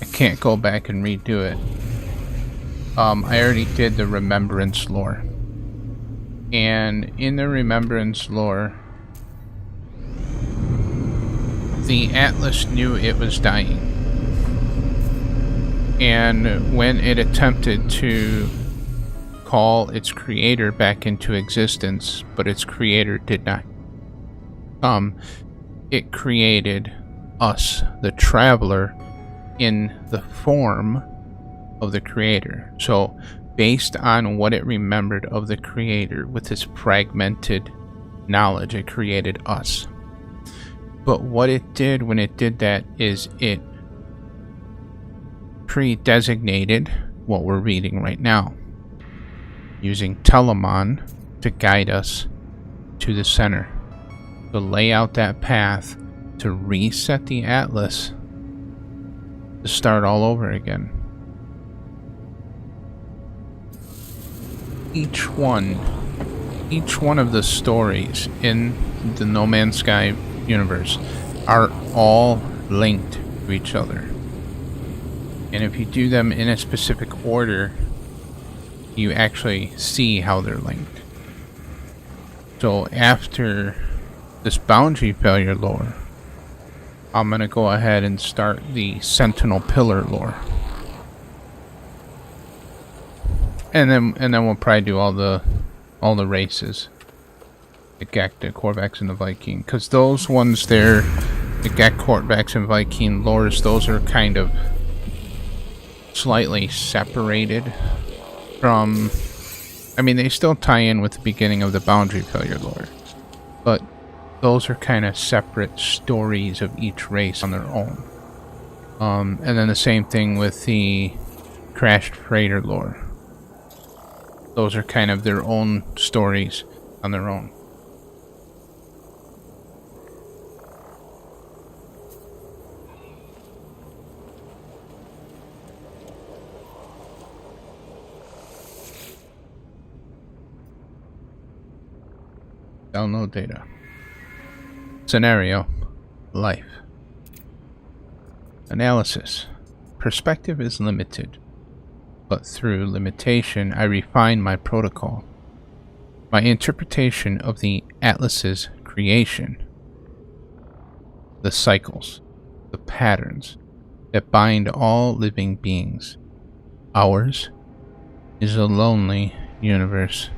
I can't go back and redo it. I already did the Remembrance lore. And in the Remembrance lore, the Atlas knew it was dying. And when it attempted to call its creator back into existence, but its creator did not come, it created us, the traveler, in the form of the creator. So based on what it remembered of the creator with its fragmented knowledge, it created us. But what it did when it did that is it pre-designated what we're reading right now, using Telemon to guide us to the center, to lay out that path, to reset the Atlas, to start all over again. Each one of the stories in the No Man's Sky universe are all linked to each other. And if you do them in a specific order, you actually see how they're linked. So after this Boundary failure lore, I'm gonna go ahead and start the Sentinel Pillar lore. And then we'll probably do all the races. The Gek, the Korvax, and the Viking. Because those ones there, the Gek, Korvax, and Viking lores, those are kind of slightly separated from... I mean, they still tie in with the beginning of the Boundary failure lore. But those are kind of separate stories of each race on their own. And then the same thing with the Crashed Freighter lore. Those are kind of their own stories on their own. Download data. Scenario. life. Analysis. Perspective is limited, but through limitation I refine my protocol. My interpretation of the Atlas's creation. The cycles, the patterns that bind all living beings. Ours is a lonely universe.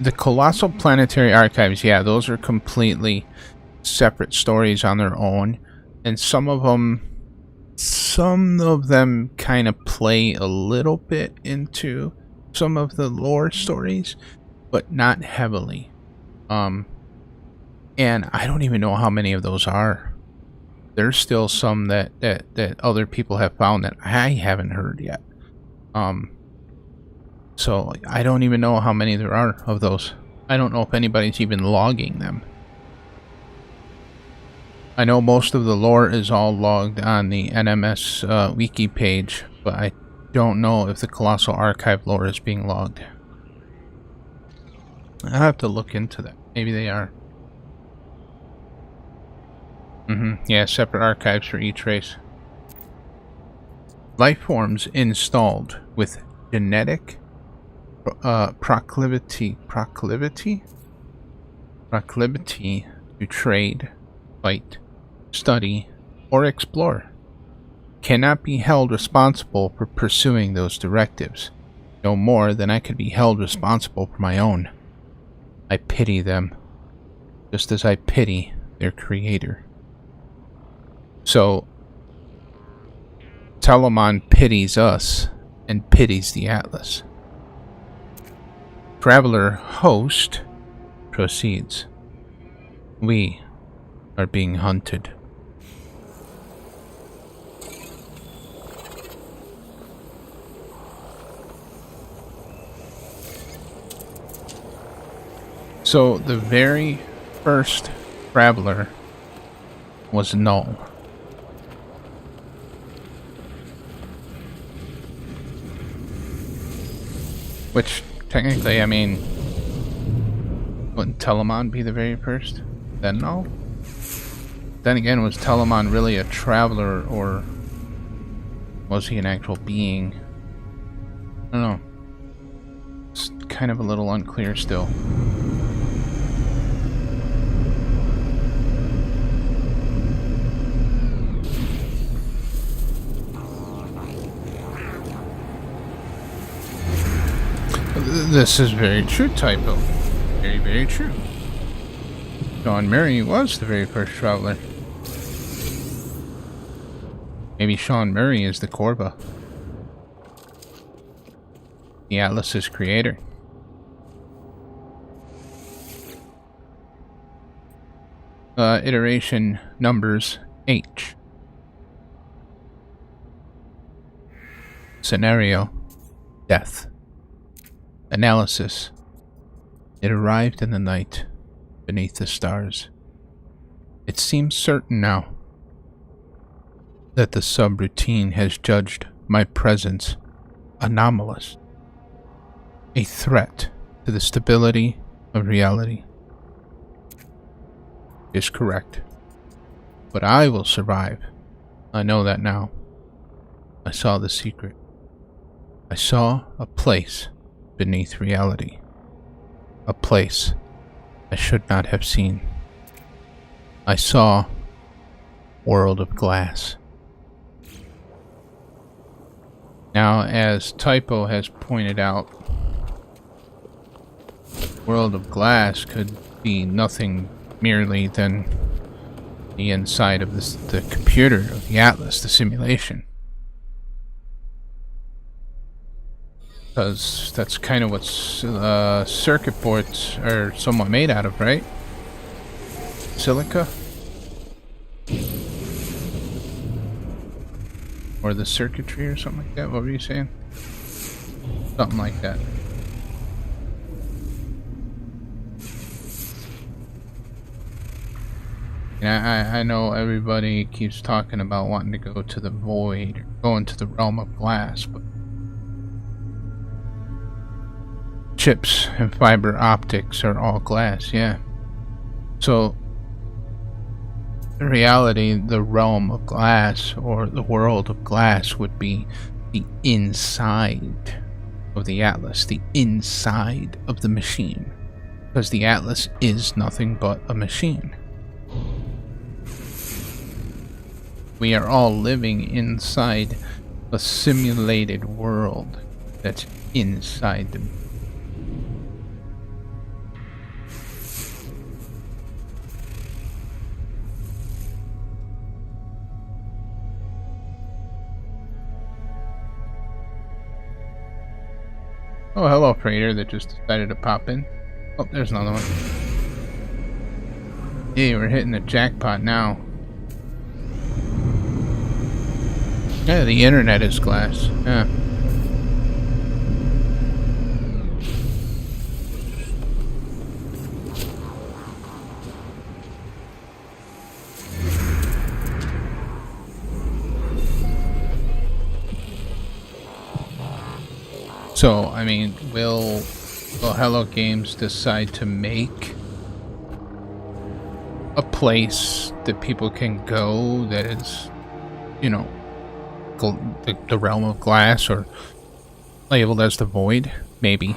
The Colossal Planetary Archives, yeah, those are completely separate stories on their own, and some of them kind of play a little bit into some of the lore stories, but not heavily. And I don't even know how many of those are. There's still some that other people have found that I haven't heard yet. So I don't even know how many there are of those. I don't know if anybody's even logging them. I know most of the lore is all logged on the NMS wiki page, but I don't know if the Colossal Archive lore is being logged. I'll have to look into that. Maybe they are. Yeah, separate archives for each race. Life forms installed with genetic proclivity to trade, fight, study, or explore cannot be held responsible for pursuing those directives, no more than I could be held responsible for my own. I pity them, just as I pity their creator. So, Telamon pities us and pities the Atlas. Traveler host proceeds. We are being hunted. So the very first traveler was null. Which, technically, I mean, wouldn't Telamon be the very first? Then null? Then again, was Telamon really a traveler, or was he an actual being? I don't know. It's kind of a little unclear still. This is very true, Typo. Very, very true. Sean Murray was the very first traveler. Maybe Sean Murray is the Corva. The Atlas's creator. Iteration numbers H. Scenario: death. Analysis: it arrived in the night, beneath the stars. It seems certain now that the subroutine has judged my presence anomalous, a threat to the stability of reality. Is correct. But I will survive. I know that now. I saw the secret. I saw a place beneath reality. A place I should not have seen. I saw World of Glass. Now, as Typo has pointed out, World of Glass could be nothing merely than the inside of the computer of the Atlas, the simulation. Because that's kind of what circuit boards are somewhat made out of, right? Silica? Or the circuitry or something like that? What were you saying? Something like that. Yeah, I know everybody keeps talking about wanting to go to the void or go into the realm of glass, but chips and fiber optics are all glass, yeah. So In reality, the realm of glass, or the world of glass, would be the inside of the Atlas, the inside of the machine. Because the Atlas is nothing but a machine. We are all living inside a simulated world that's inside the... Oh, hello, freighter that just decided to pop in. Oh, there's another one. Hey, we're hitting the jackpot now. Yeah, the internet is glass. Yeah. So, I mean, will Hello Games decide to make a place that people can go that is, you know, the realm of glass, or labeled as the void? Maybe.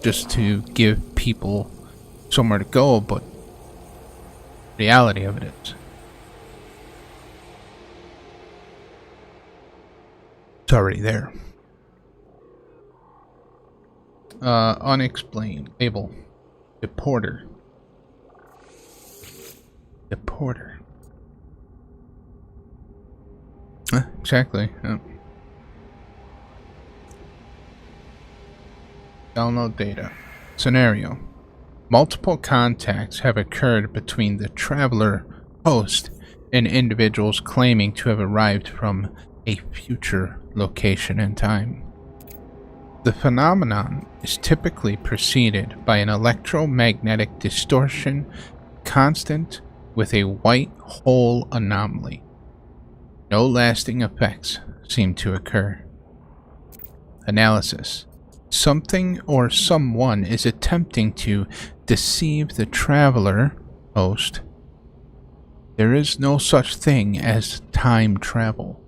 Just to give people somewhere to go, but the reality of it is, it's already there. Unexplained. Label. Deporter. Deporter. Exactly. Yeah. Download data. Scenario. Multiple contacts have occurred between the traveler host and individuals claiming to have arrived from a future location and time. The phenomenon is typically preceded by an electromagnetic distortion constant with a white hole anomaly. No lasting effects seem to occur. Analysis. Something or someone is attempting to deceive the traveler host. There is no such thing as time travel.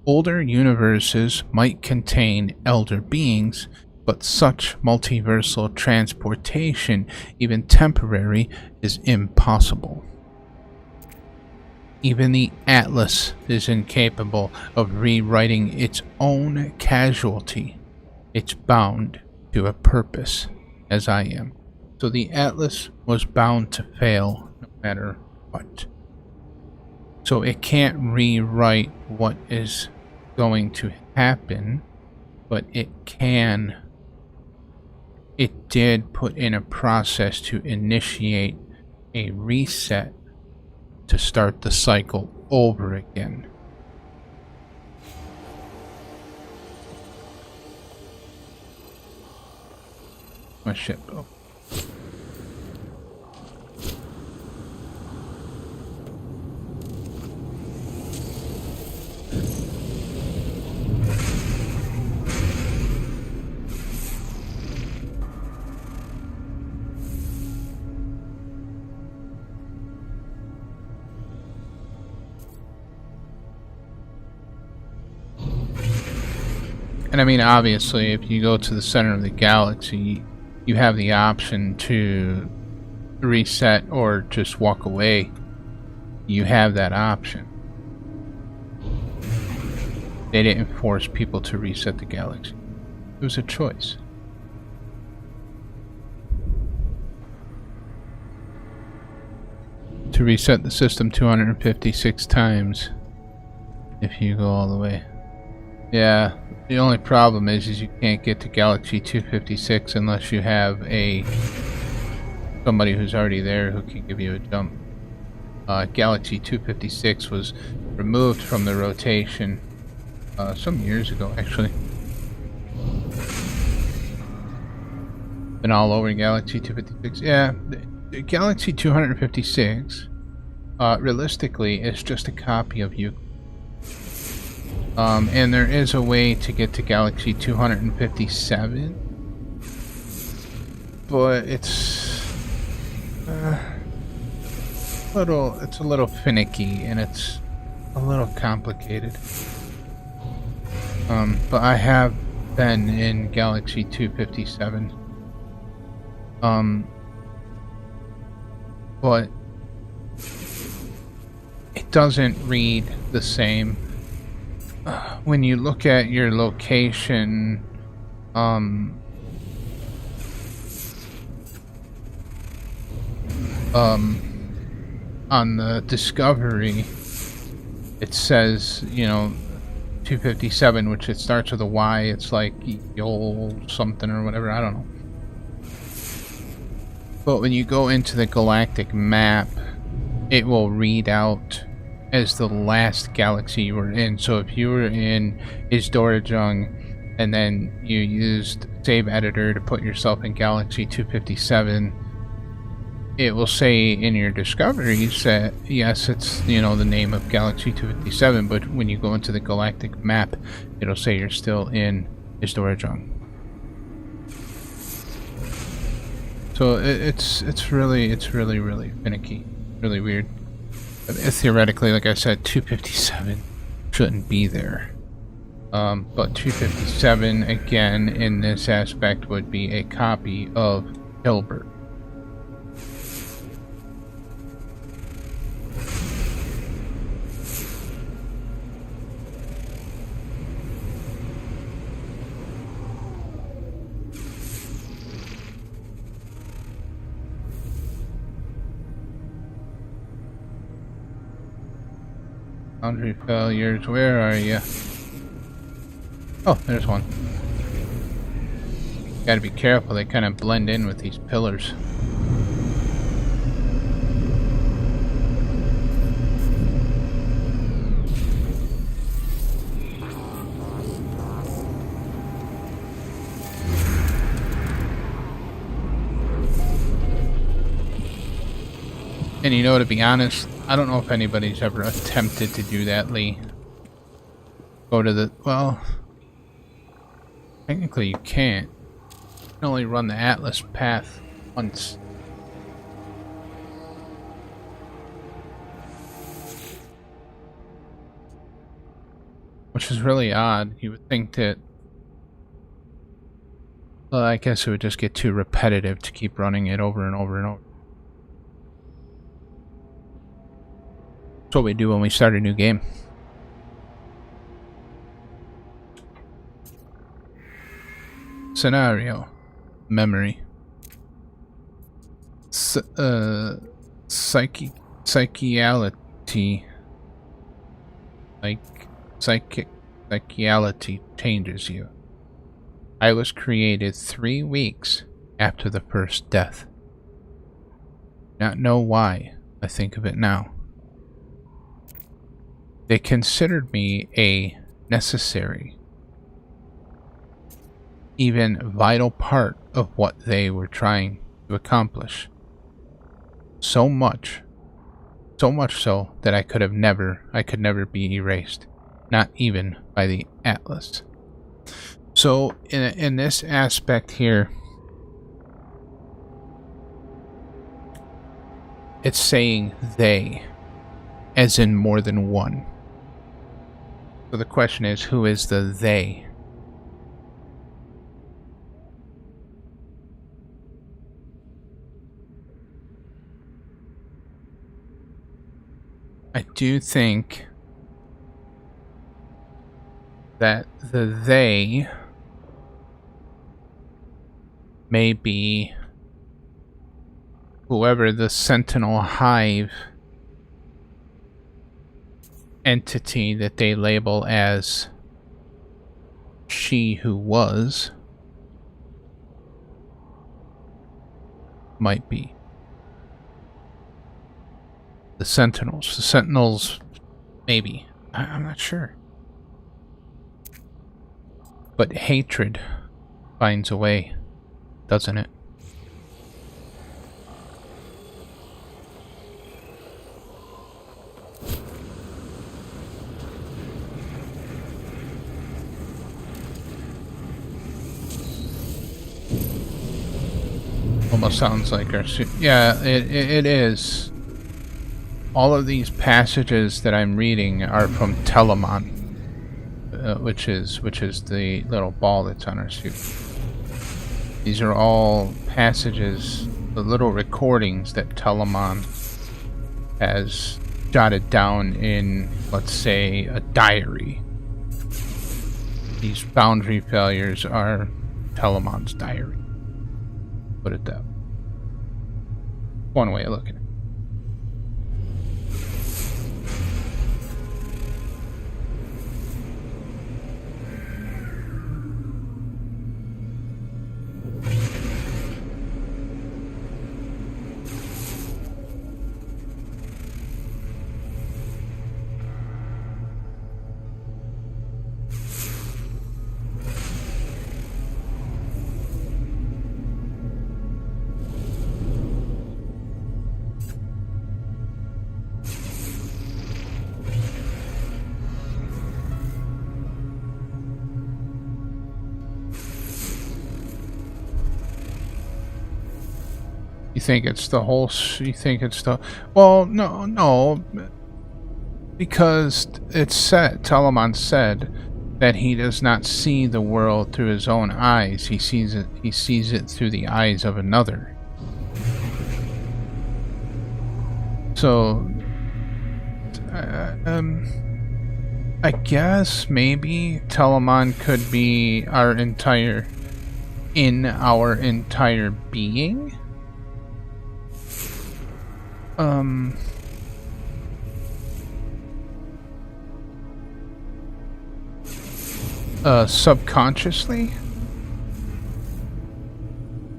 Older universes might contain elder beings, but such multiversal transportation, even temporary, is impossible. Even the Atlas is incapable of rewriting its own casualty. It's bound to a purpose, as I am. So the Atlas was bound to fail, no matter what. So it can't rewrite what is going to happen, but it can. It did put in a process to initiate a reset to start the cycle over again. My ship. Oh. And I mean, obviously, if you go to the center of the galaxy, you have the option to reset or just walk away. You have that option. They didn't force people to reset the galaxy. It was a choice. To reset the system 256 times if you go all the way. Yeah, the only problem is you can't get to Galaxy 256 unless you have somebody who's already there who can give you a jump. Galaxy 256 was removed from the rotation some years ago, actually. Been all over Galaxy 256. Yeah, the Galaxy 256 realistically is just a copy of you. And there is a way to get to Galaxy 257, but it's it's a little finicky and it's a little complicated. But I have been in Galaxy 257. But it doesn't read the same. When you look at your location, on the Discovery, it says, 257, which it starts with a Y. It's like Yol something or whatever, I don't know. But when you go into the galactic map, it will read out as the last galaxy you were in. So if you were in Isdorajung and then you used save editor to put yourself in Galaxy 257, it will say in your discoveries that yes, it's the name of Galaxy 257, but when you go into the galactic map, it'll say you're still in Isdorajung. So it's really finicky, really weird. Theoretically, like I said, 257 shouldn't be there. But 257, again, in this aspect, would be a copy of Hilbert. Boundary failures, where are you? Oh, there's one. Gotta be careful, they kind of blend in with these pillars. And to be honest, I don't know if anybody's ever attempted to do that, Lee. Go to the... well... technically you can't. You can only run the Atlas path once. Which is really odd. You would think that... well, I guess it would just get too repetitive to keep running it over and over and over. That's what we do when we start a new game. Scenario. Memory. Psychiality. Psychiality changes you. I was created 3 weeks after the first death. Not know why I think of it now. They considered me a necessary, even vital part of what they were trying to accomplish. So much so that I could never be erased, not even by the Atlas. So in this aspect here, it's saying they, as in more than one. So the question is, who is the they? I do think that the they may be whoever the Sentinel Hive entity that they label as she who was might be. The Sentinels, maybe. I'm not sure. But hatred finds a way, doesn't it? Almost sounds like our suit. Yeah, it is. all of these passages that I'm reading are from Telamon, which is the little ball that's on our suit. These are all passages, the little recordings that Telamon has jotted down in, let's say, a diary. These boundary failures are Telemon's diary. Put it that way. One way of looking at it. You think it's the whole... You think it's the... Well, no. Because it's said... Telamon said that he does not see the world through his own eyes. He sees it through the eyes of another. So... I guess maybe Telamon could be our entire... in our entire being? Subconsciously?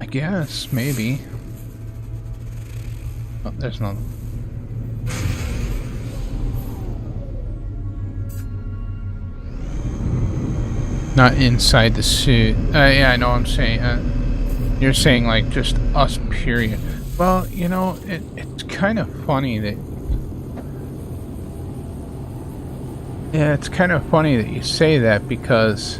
I guess, maybe. Oh, there's none. Not inside the suit. Yeah, I know what I'm saying. You're saying, like, just us, period. Well, you know, it's kind of funny that... Yeah, it's kind of funny that you say that, because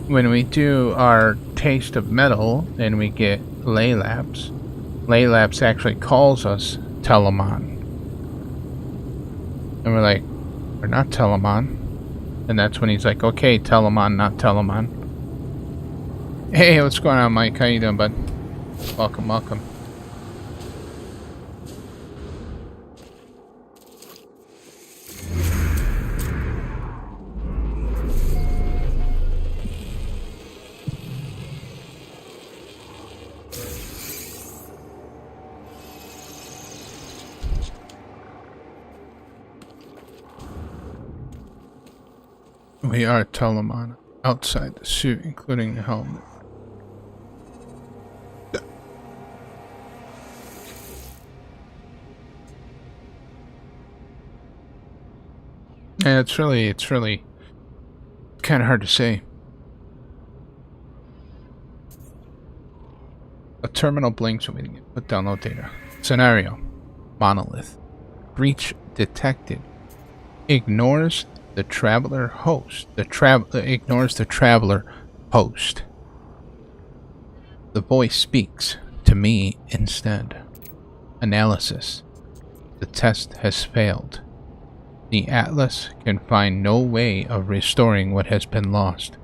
when we do our taste of metal and we get Laylapse actually calls us Telamon. And we're like, we're not Telamon. And that's when he's like, okay, Telamon, not Telamon. Hey, what's going on, Mike? How you doing, bud? Welcome. We are Telamon, outside the suit, including the helmet. Yeah, it's really kind of hard to say. A terminal blinks when we put download data. Scenario: monolith. Breach detected. Ignores the traveler host. Ignores the traveler host. The voice speaks to me instead. Analysis. The test has failed. The Atlas can find no way of restoring what has been lost.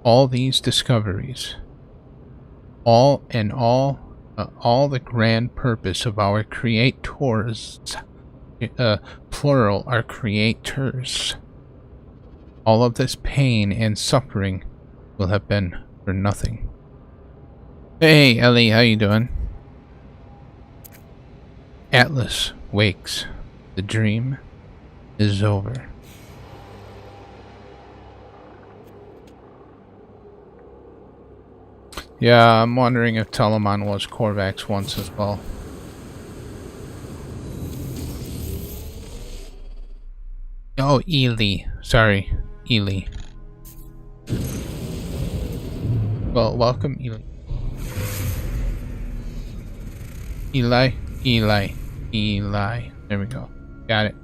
All these discoveries, all the grand purpose of our creators, plural, are creators. All of this pain and suffering will have been for nothing. Hey, Ellie, how you doing? Atlas wakes. The dream is over. Yeah, I'm wondering if Telamon was Korvax once as well. Oh, Ely. Sorry, Ely. Well, welcome, Ely. Eli. There we go. Got it.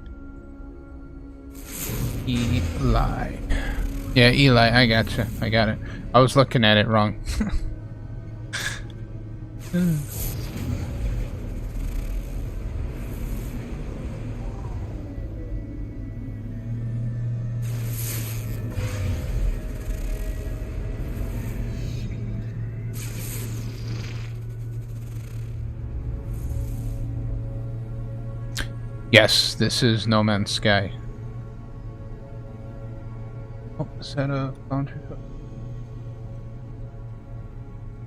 Eli. Yeah, Eli, I gotcha. I got it. I was looking at it wrong. Yes, this is No Man's Sky. Oh, is that a Boundary?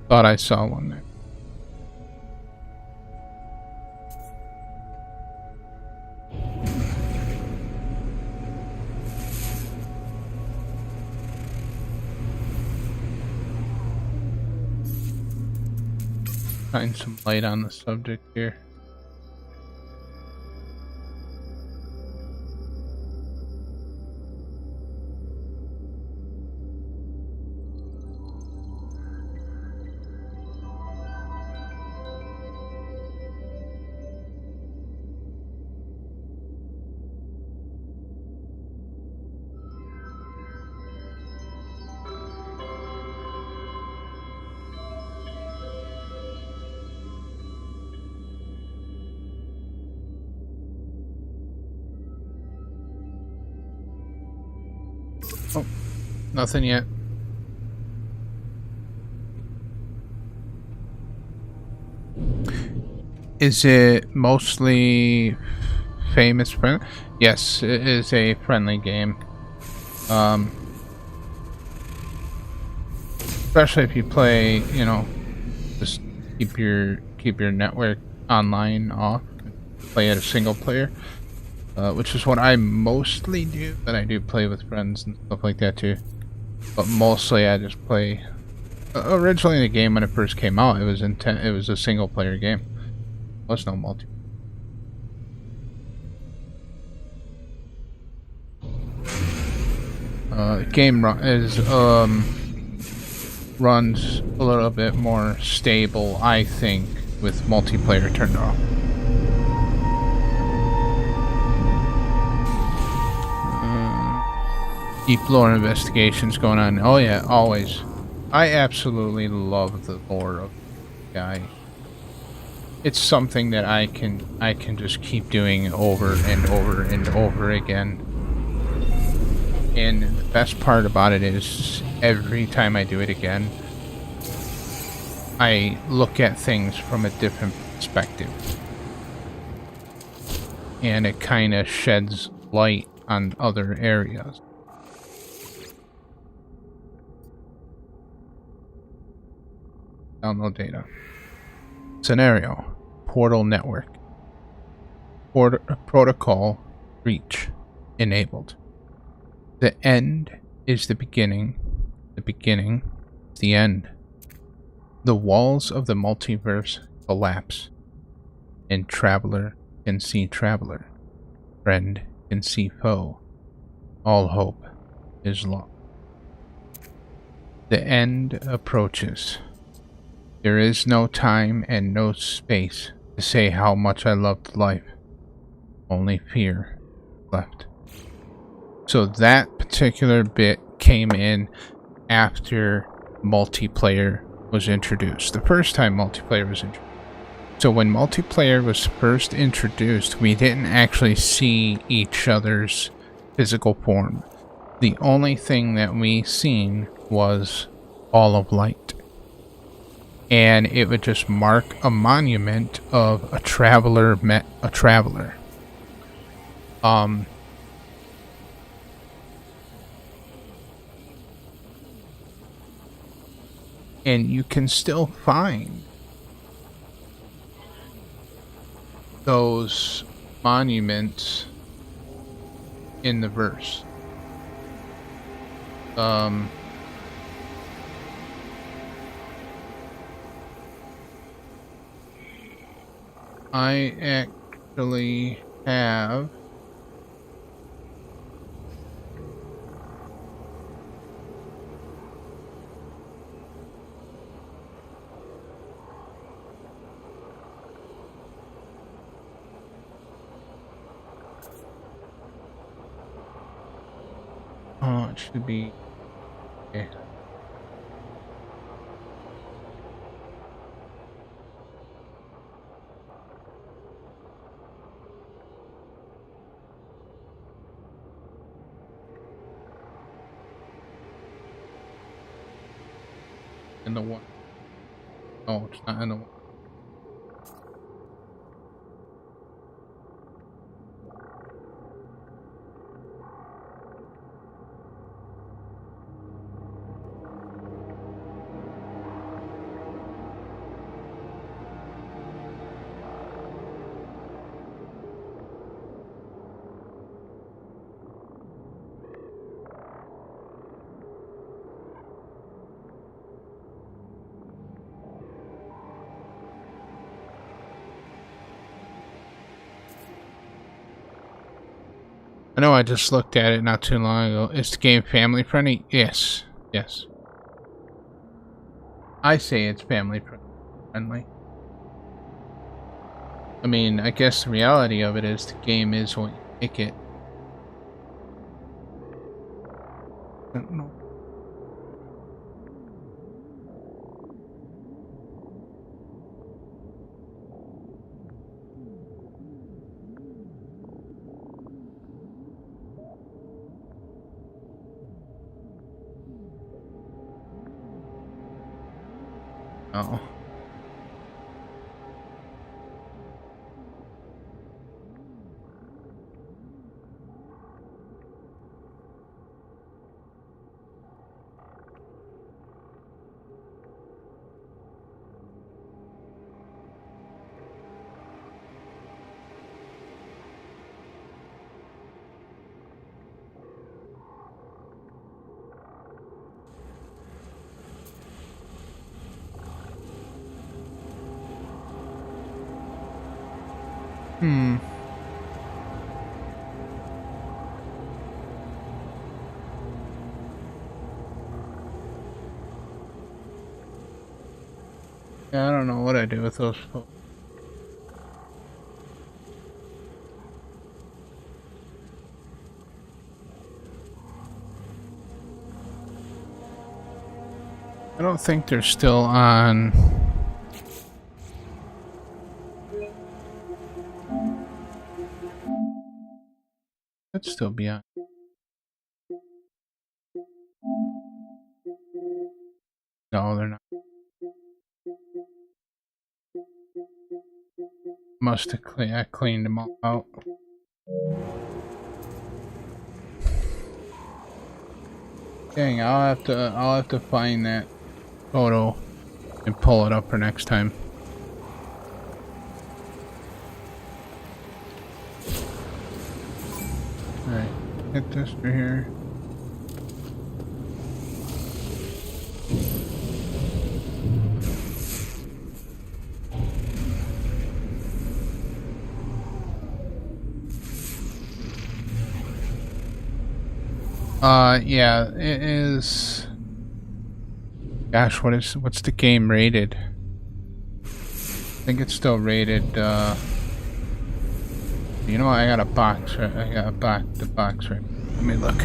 Thought I saw one there. Shine some light on the subject here. Oh, nothing yet. Is it mostly famous friend? Yes, it is a friendly game. Especially if you play, you know, just keep your network online off. Play at a single player, which is what I mostly do. But I do play with friends and stuff like that too. But mostly I just play. Originally, the game when it first came out, it was a single player game. There was no multi. Game runs a little bit more stable, I think, with multiplayer turned off. Deep lore investigations going on. Oh yeah, always. I absolutely love the lore of the guy. It's something that I can just keep doing over and over and over again. And the best part about it is every time I do it again, I look at things from a different perspective. And it kind of sheds light on other areas. Download data. Scenario. Portal network. Protocol reach enabled. The end is the beginning. The beginning is the end. The walls of the multiverse collapse. And traveler can see traveler. Friend can see foe. All hope is lost. The end approaches. There is no time and no space to say how much I loved life. Only fear left. So that particular bit came in after multiplayer was introduced. The first time multiplayer was introduced. So when multiplayer was first introduced, we didn't actually see each other's physical form. The only thing that we seen was ball of light. And it would just mark a monument of a traveler met a traveler. And you can still find those monuments in the verse. I actually have it should be okay. In the one. Oh, it's not in the one. I know I just looked at it not too long ago. Is the game family friendly? Yes. Yes. I say it's family friendly. I mean, I guess the reality of it is the game is what you make it. I don't know. Oh. Hmm. Yeah, I don't know what I do with those folks. I don't think they're still on. Could still be on. No, they're not. Must have I cleaned them all out. Dang, I'll have to find that photo and pull it up for next time. Alright, hit this for here. Yeah, it is. Gosh, what's the game rated? I think it's still rated, you know what, I got a box, right? I got the box right. Let me look.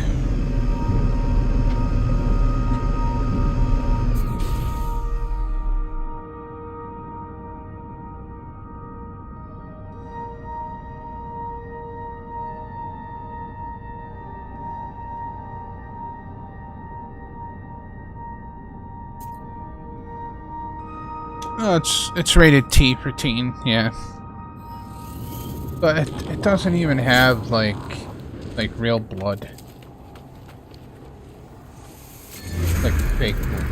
Oh, it's rated T for teen, yeah. But it doesn't even have like real blood. Like fake blood.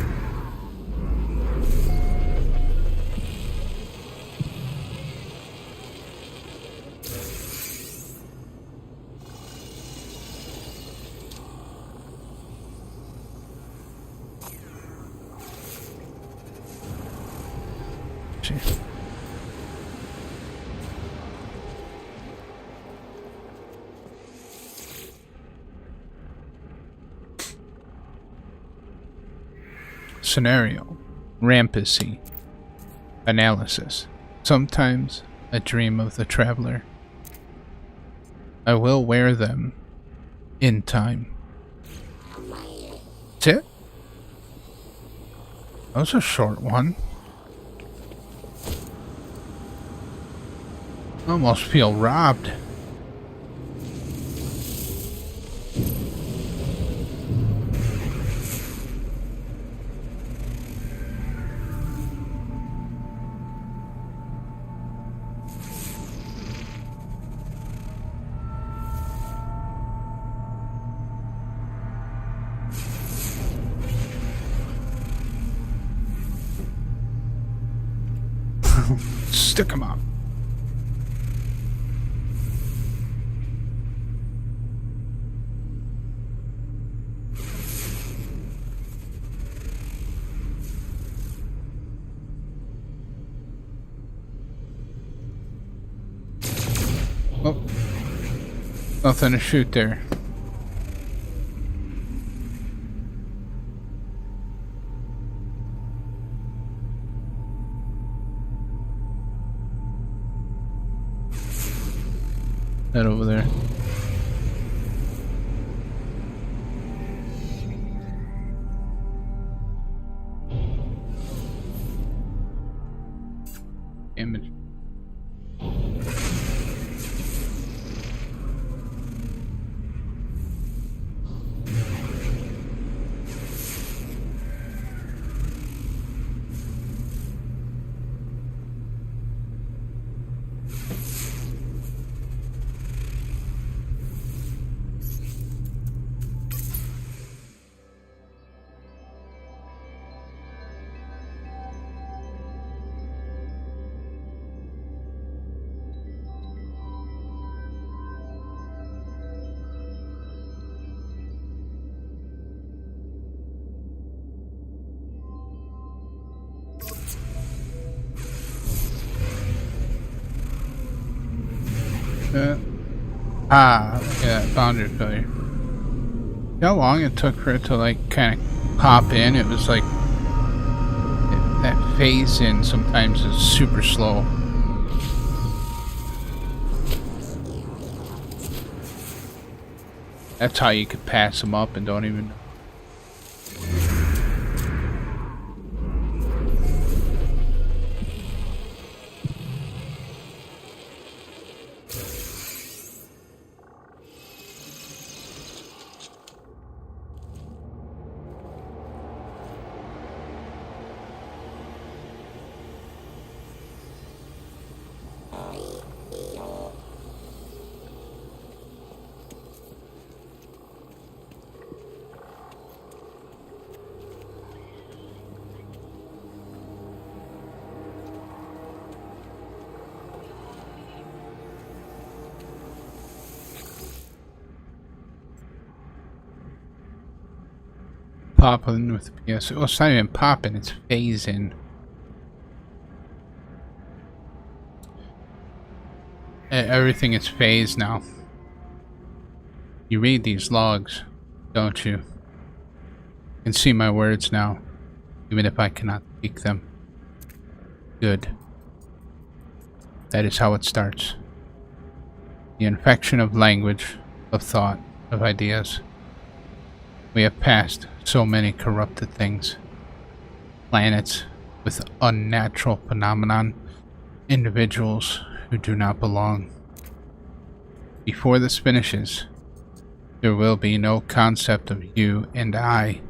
Scenario. Rampacy. Analysis. Sometimes a dream of the traveler. I will wear them in time. That's it? That was a short one. I almost feel robbed. Stick 'em up. Oh. Nothing to shoot there. That over there. Image. Yeah, boundary failure. How long it took for it to like kind of pop in? It was like that phase in sometimes is super slow. That's how you could pass them up and don't even know. Popping with the PS. Well, it's not even popping, it's phasing. Everything is phased now. You read these logs, don't you? You can see my words now, even if I cannot speak them. Good. That is how it starts. The infection of language, of thought, of ideas. We have passed so many corrupted things. Planets with unnatural phenomenon. Individuals who do not belong. Before this finishes, there will be no concept of you and I.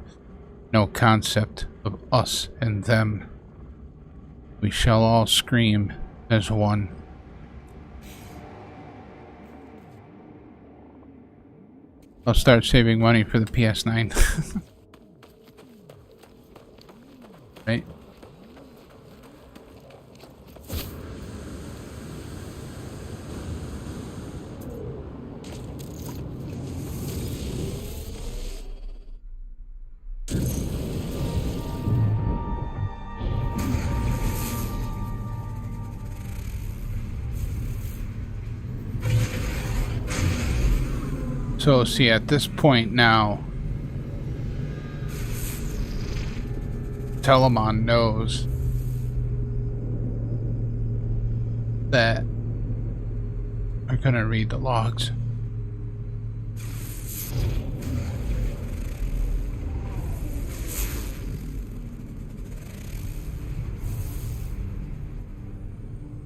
No concept of us and them. We shall all scream as one. I'll start saving money for the PS9. Right? So, see, at this point now, Telemon knows that I'm gonna read the logs.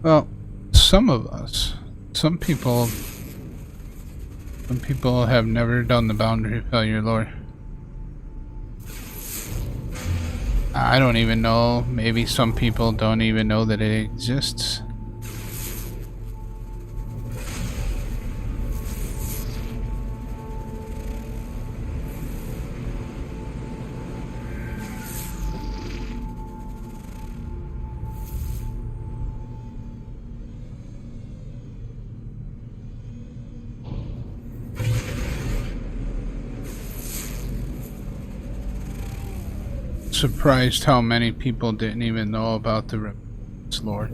Well, some of us, some people have never done the boundary failure lore. I don't even know. Maybe some people don't even know that it exists. Surprised how many people didn't even know about the Remnants lore.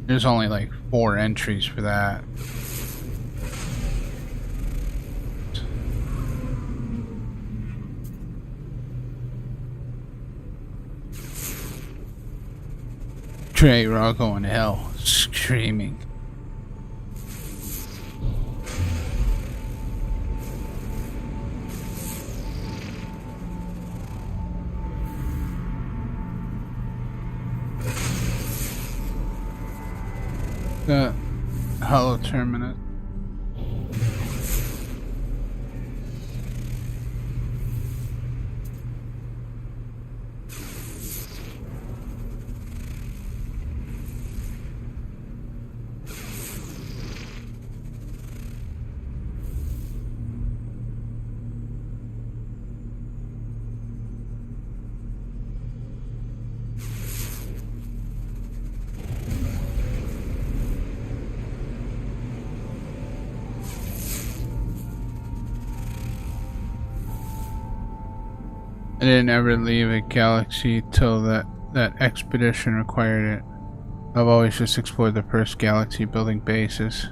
There's only like 4 entries for that. Trey, we're all going to hell, screaming. The hollow terminus. I didn't ever leave a galaxy till that expedition required it. I've always just explored the first galaxy building bases.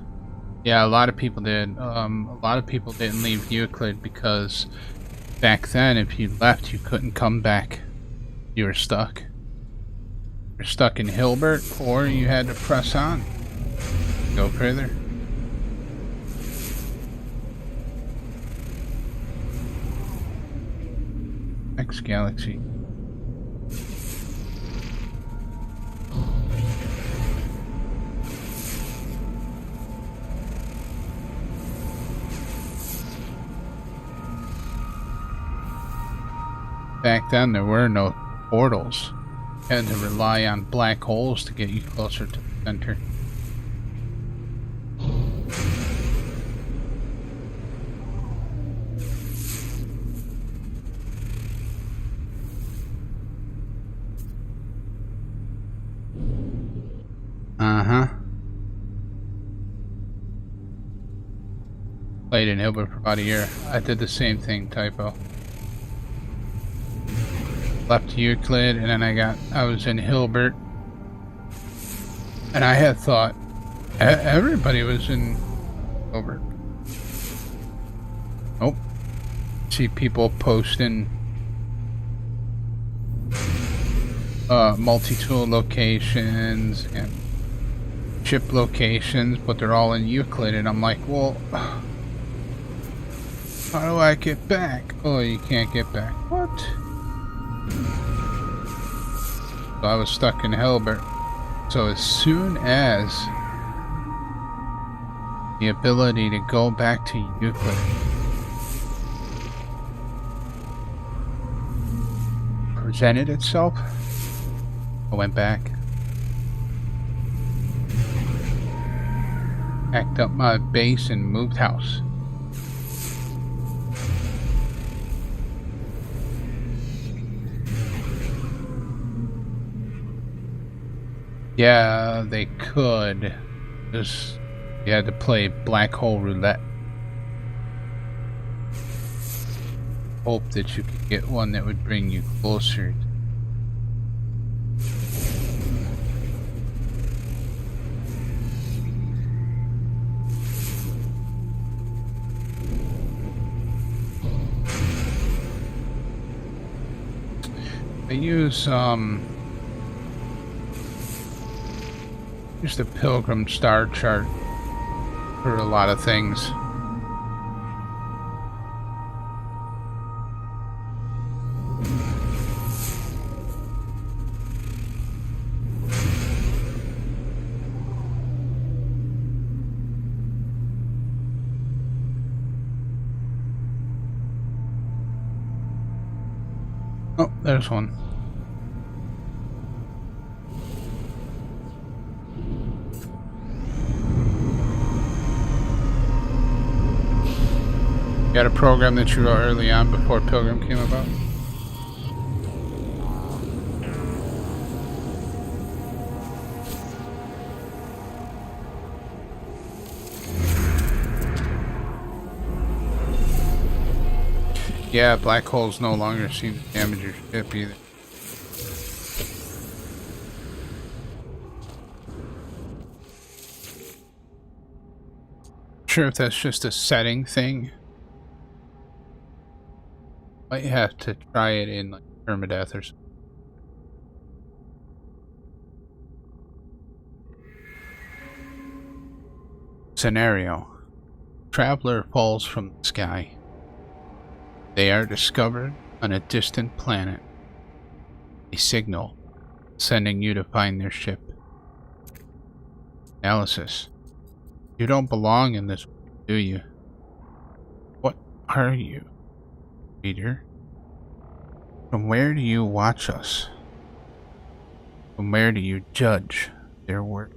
Yeah, a lot of people did. A lot of people didn't leave Euclid because back then if you left you couldn't come back. You were stuck. You're stuck in Hilbert, or you had to press on. Go further. Next galaxy. Back then there were no portals. You had to rely on black holes to get you closer to the center. Played in Hilbert for about a year. I did the same thing, typo. Left Euclid and then I was in Hilbert. And I had thought everybody was in Hilbert. Nope. See people posting multi-tool locations and chip locations, but they're all in Euclid, and I'm like, well, how do I get back? Oh, you can't get back. What? So I was stuck in Hilbert. So as soon as the ability to go back to Euclid presented itself, I went back. Packed up my base and moved house. Yeah, they could. Just you had to play black hole roulette. Hope that you could get one that would bring you closer. They use the Pilgrim star chart for a lot of things. Oh, there's one. You got a program that you wrote early on before Pilgrim came about? Yeah, black holes no longer seem to damage your ship either. sure if that's just a setting thing. Might have to try it in like permadeath or something. Scenario. Traveler falls from the sky. They are discovered on a distant planet. A signal sending you to find their ship. Analysis. You don't belong in this world, do you? What are you, reader? From where do you watch us? From where do you judge their work?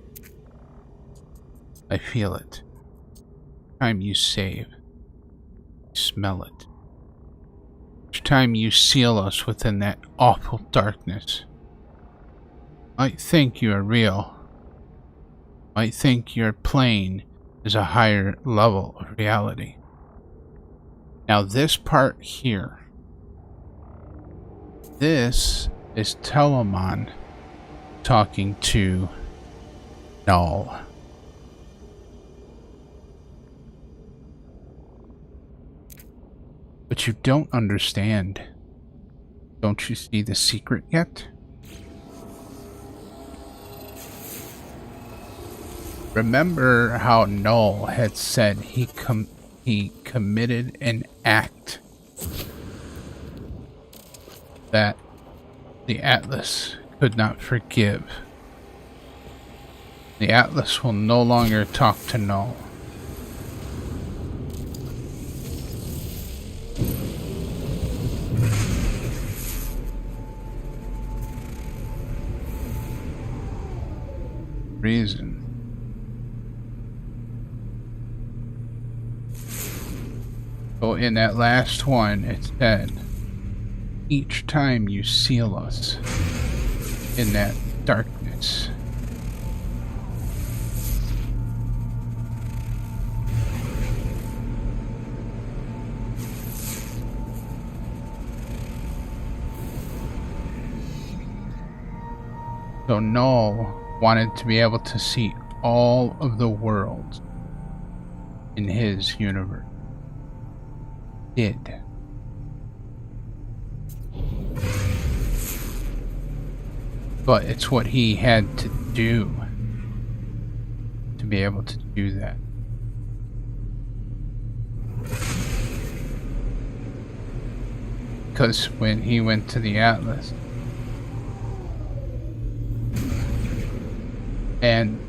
I feel it. Each time you save, I smell it. Each time you seal us within that awful darkness. Might think you are real. Might think your plane is a higher level of reality. Now this part here. This is Telemon talking to Null. But you don't understand. Don't you see the secret yet? Remember how Null had said he committed an act that the Atlas could not forgive. The Atlas will no longer talk to Null. Reason. So in that last one, it said, each time you seal us in that darkness, so Null wanted to be able to see all of the worlds in his universe. Did. But it's what he had to do to be able to do that. Because when he went to the Atlas and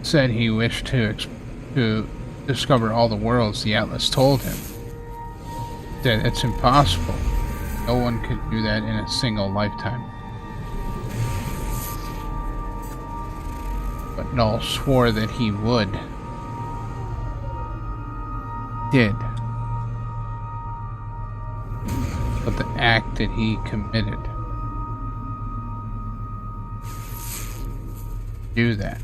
said he wished to discover all the worlds, the Atlas told him that it's impossible. No one could do that in a single lifetime. But Null swore that he would. Did. But the act that he committed do that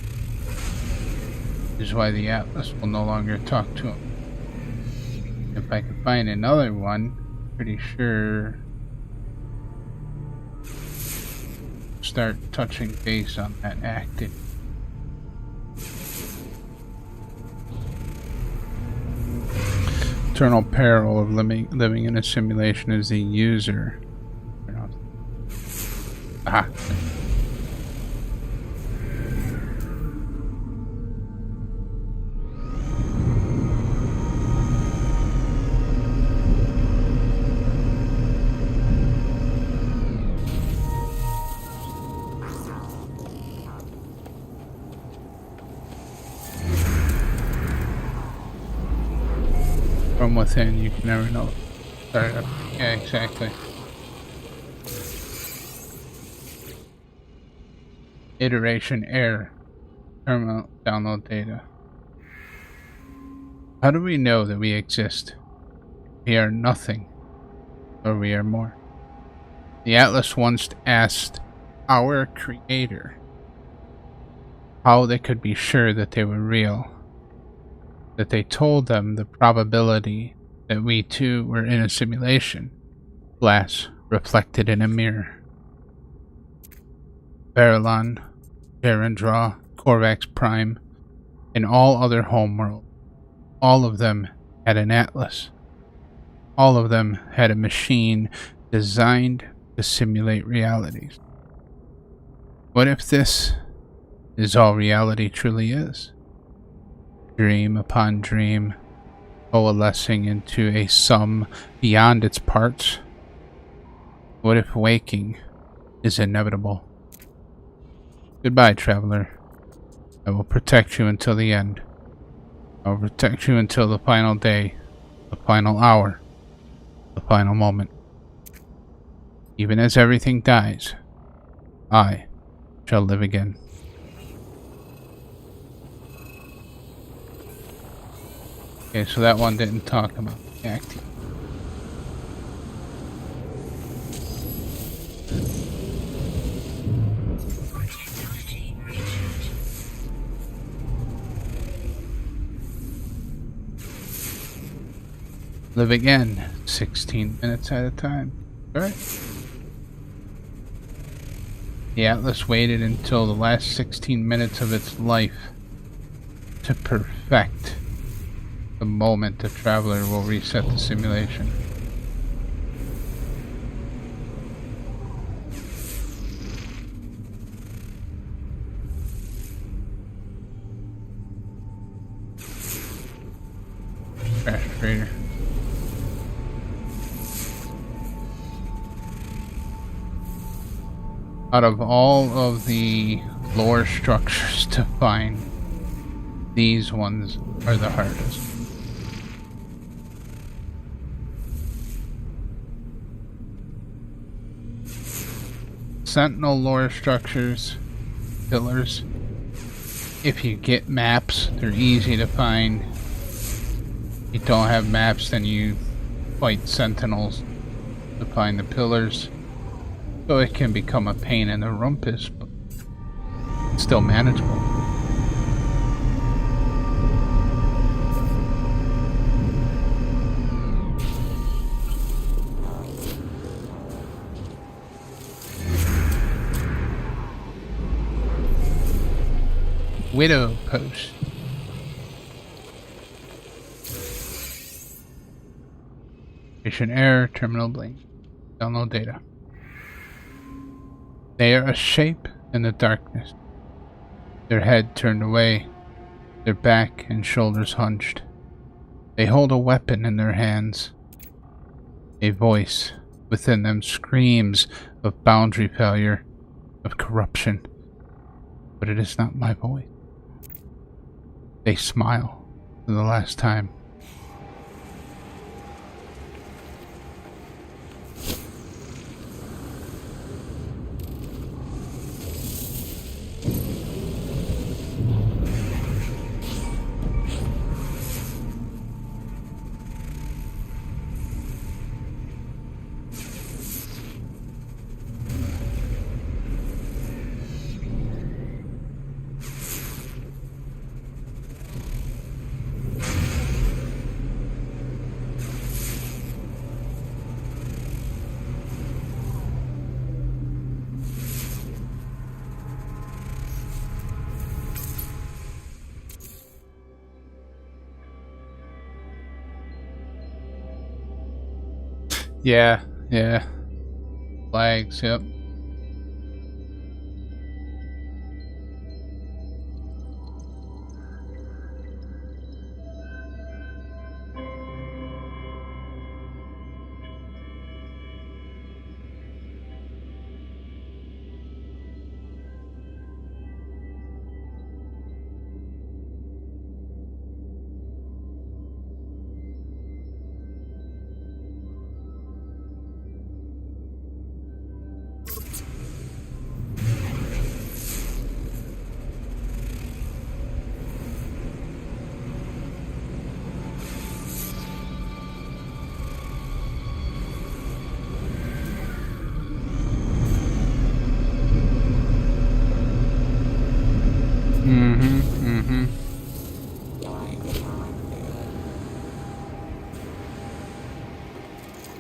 is why the Atlas will no longer talk to him. If I could find another one, pretty sure start touching base on that act. Eternal peril of living in a simulation is the user. Ah. From within, you can never know. Sorry, yeah, exactly. Iteration error. Terminal download data. How do we know that we exist? We are nothing, or we are more. The Atlas once asked our creator how they could be sure that they were real. That they told them the probability that we too were in a simulation, glass reflected in a mirror. Barillon, Jarendra, Korvax Prime, and all other homeworlds All of them had an atlas. All of them had a machine designed to simulate realities. What if this is all reality truly is? Dream upon dream, coalescing into a sum beyond its parts. What if waking is inevitable? Goodbye, traveler. I will protect you until the end. I will protect you until the final day, the final hour, the final moment. Even as everything dies, I shall live again. Okay, so that one didn't talk about acting. Live again, 16 minutes at a time. Alright. The Atlas waited until the last 16 minutes of its life to perfect the moment the traveler will reset the simulation. Crash trader. Out of all of the lore structures to find, these ones are the hardest. Sentinel lore structures, pillars. If you get maps, they're easy to find. If you don't have maps, then you fight sentinels to find the pillars. So it can become a pain in the rumpus, but it's still manageable. Widow Post. Mission error, terminal blink. Download data. They are a shape in the darkness. Their head turned away, their back and shoulders hunched. They hold a weapon in their hands. A voice within them screams of boundary failure, of corruption. But it is not my voice. They smile for the last time. Yeah. Flags, yep.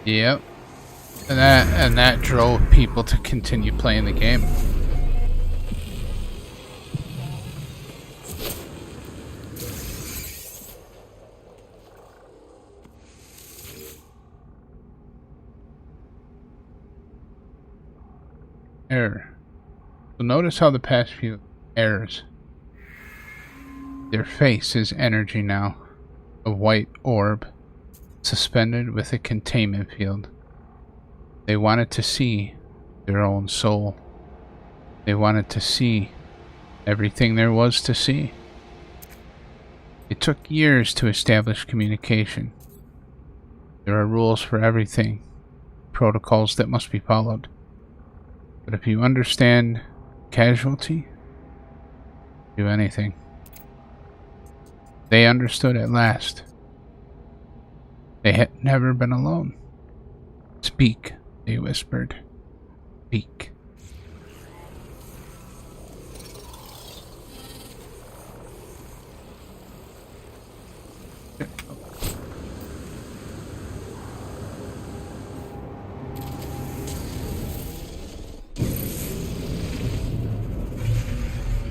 Yep. And that drove people to continue playing the game. error. So notice how the past few errors. Their face is energy now. A white orb suspended with a containment field. They wanted to see their own soul. They wanted to see everything there was to see. It took years to establish communication. There are rules for everything, protocols that must be followed. But if you understand casualty, do anything. They understood at last. They had never been alone. Speak, they whispered. Speak.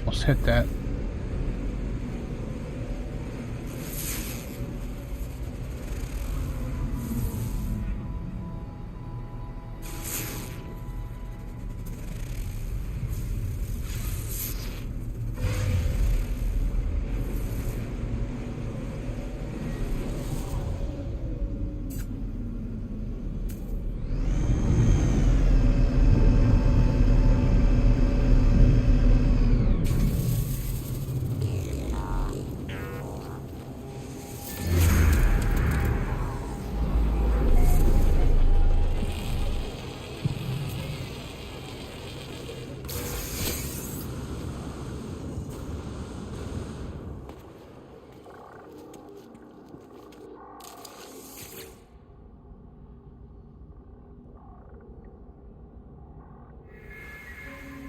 Almost hit that.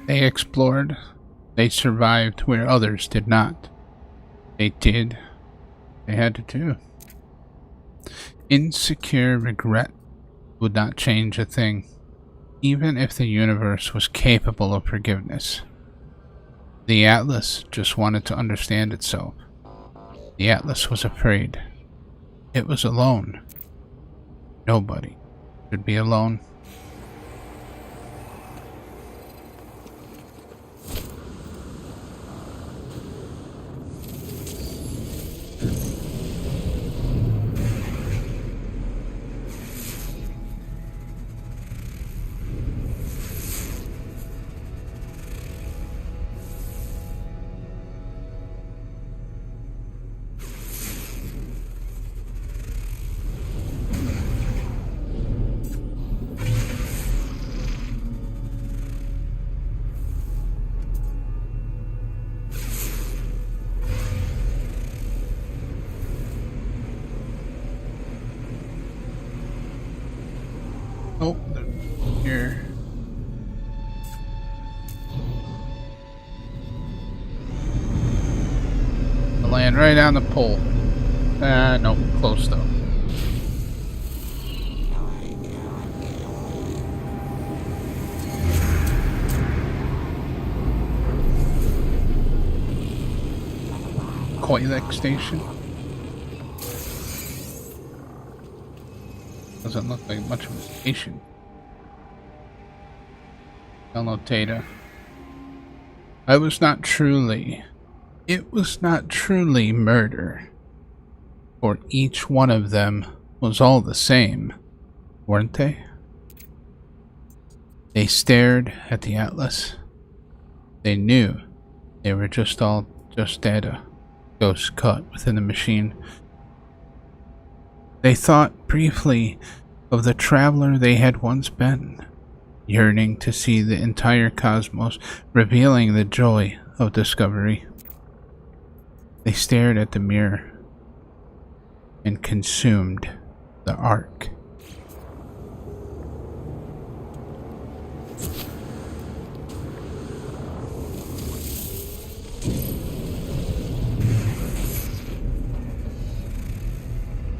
They explored. They survived where others did not. They did. They had to do. Insecure regret would not change a thing, even if the universe was capable of forgiveness. The Atlas just wanted to understand itself. The Atlas was afraid. It was alone. Nobody should be alone. Oh, here. I land right on the pole. No, close though. Koilek station. Doesn't look like much of a station. Download data. It was not truly murder. For each one of them was all the same, weren't they? They stared at the Atlas. They knew they were just data, ghosts caught within the machine. They thought briefly of the traveler they had once been, yearning to see the entire cosmos, revealing the joy of discovery. They stared at the mirror and consumed the ark.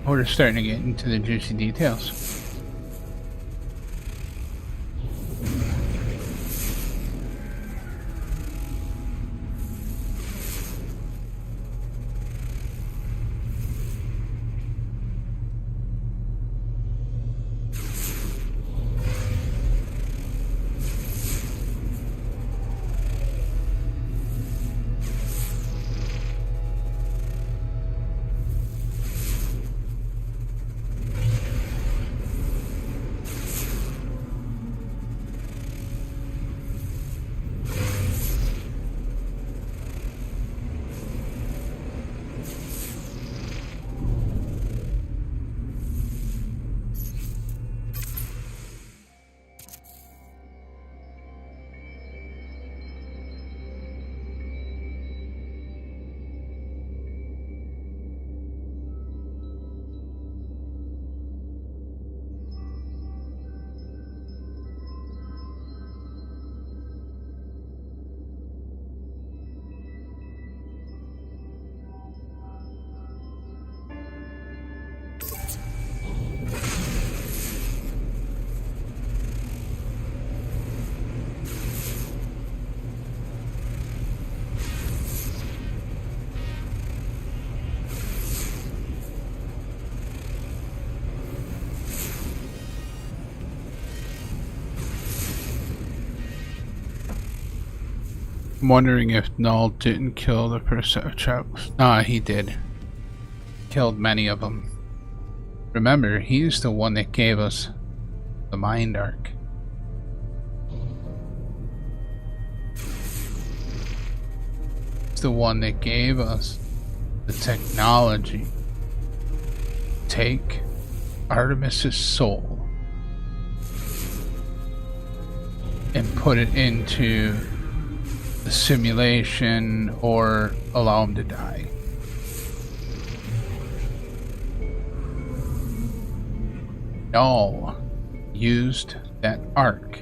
We're starting to get into the juicy details. I'm wondering if Null didn't kill the Perception. Ah, he did. Killed many of them. Remember, he's the one that gave us the Mind Arc. He's the one that gave us the technology. Take Artemis's soul and put it into the simulation or allow him to die. Null used that arc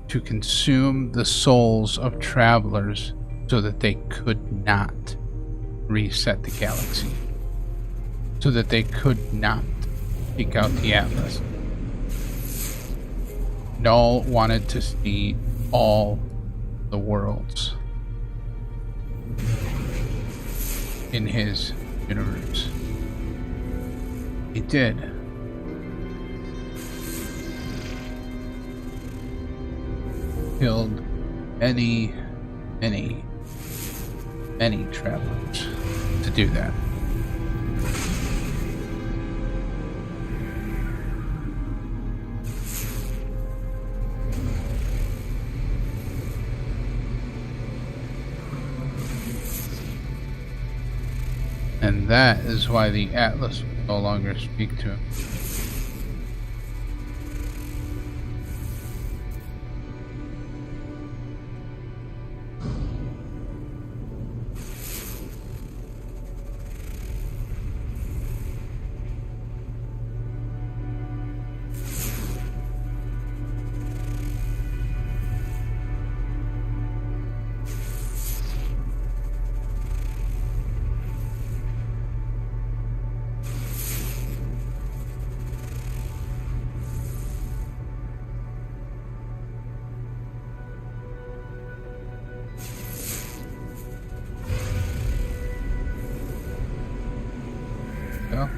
to consume the souls of travelers so that they could not reset the galaxy, so that they could not take out the Atlas. Null wanted to see all the worlds in his universe. He did. Killed many travelers to do that. And that is why the Atlas will no longer speak to him. Yeah.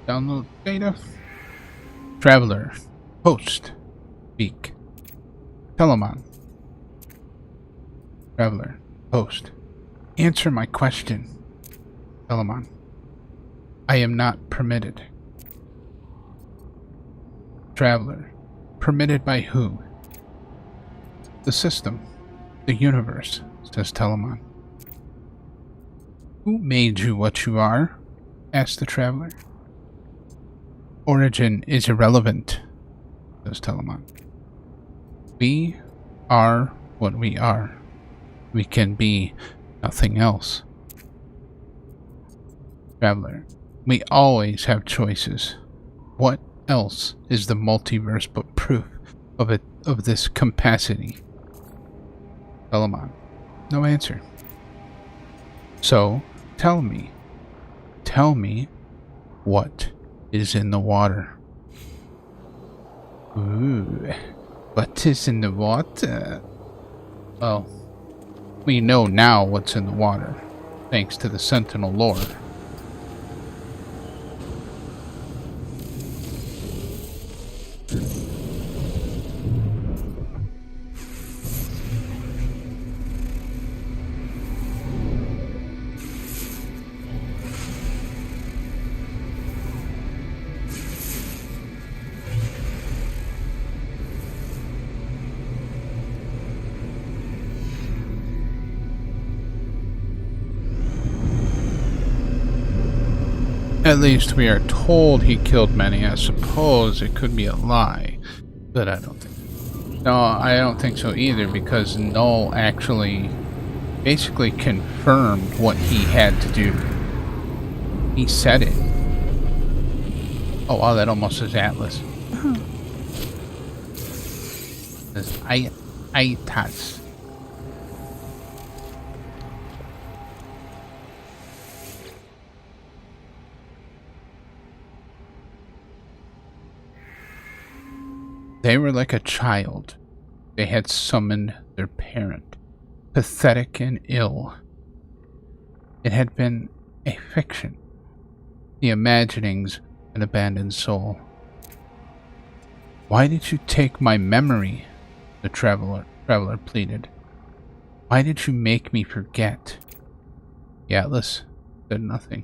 Download data. Traveler. Host. Speak. Telemon. Traveler. Host. Answer my question. Telemon. I am not permitted. Traveler. Permitted by who? The system. The universe, says Telemon. Who made you what you are? Asked the Traveler. Origin is irrelevant, says Telemon. We are what we are. We can be nothing else. Traveler, we always have choices. What else is the multiverse but proof of this capacity? Telemon, no answer. So, tell me what is in the water. Ooh, what is in the water? Well, we know now what's in the water, thanks to the Sentinel lore. At least we are told he killed many. I suppose it could be a lie, but I don't think. No, I don't think so either, because Null actually basically confirmed what he had to do. He said it. Oh wow, that almost says Atlas. It says ITAS. They were like a child. They had summoned their parent, pathetic and ill. It had been a fiction, the imaginings of an abandoned soul. Why did you take my memory? The traveler pleaded. Why did you make me forget? The Atlas said nothing.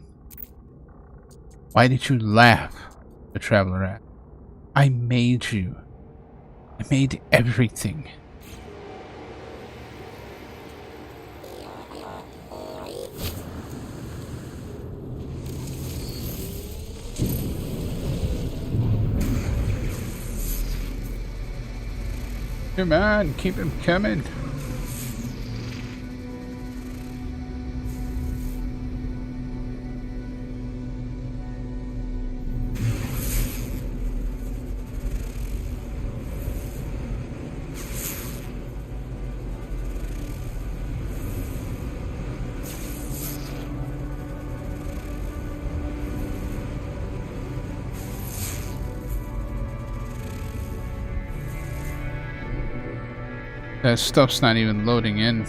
Why did you laugh? The traveler asked. I made you. I made everything. Come on, keep him coming. That stuff's not even loading in.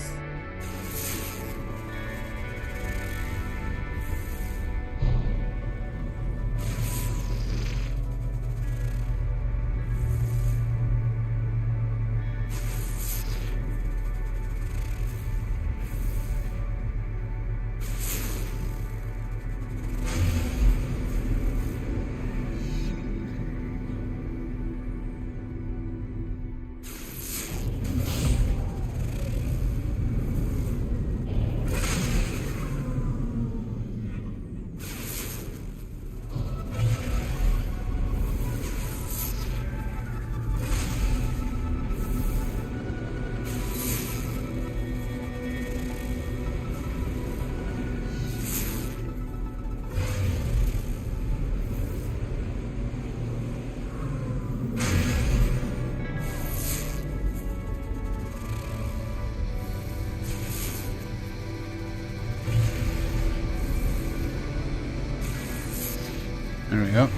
There we go.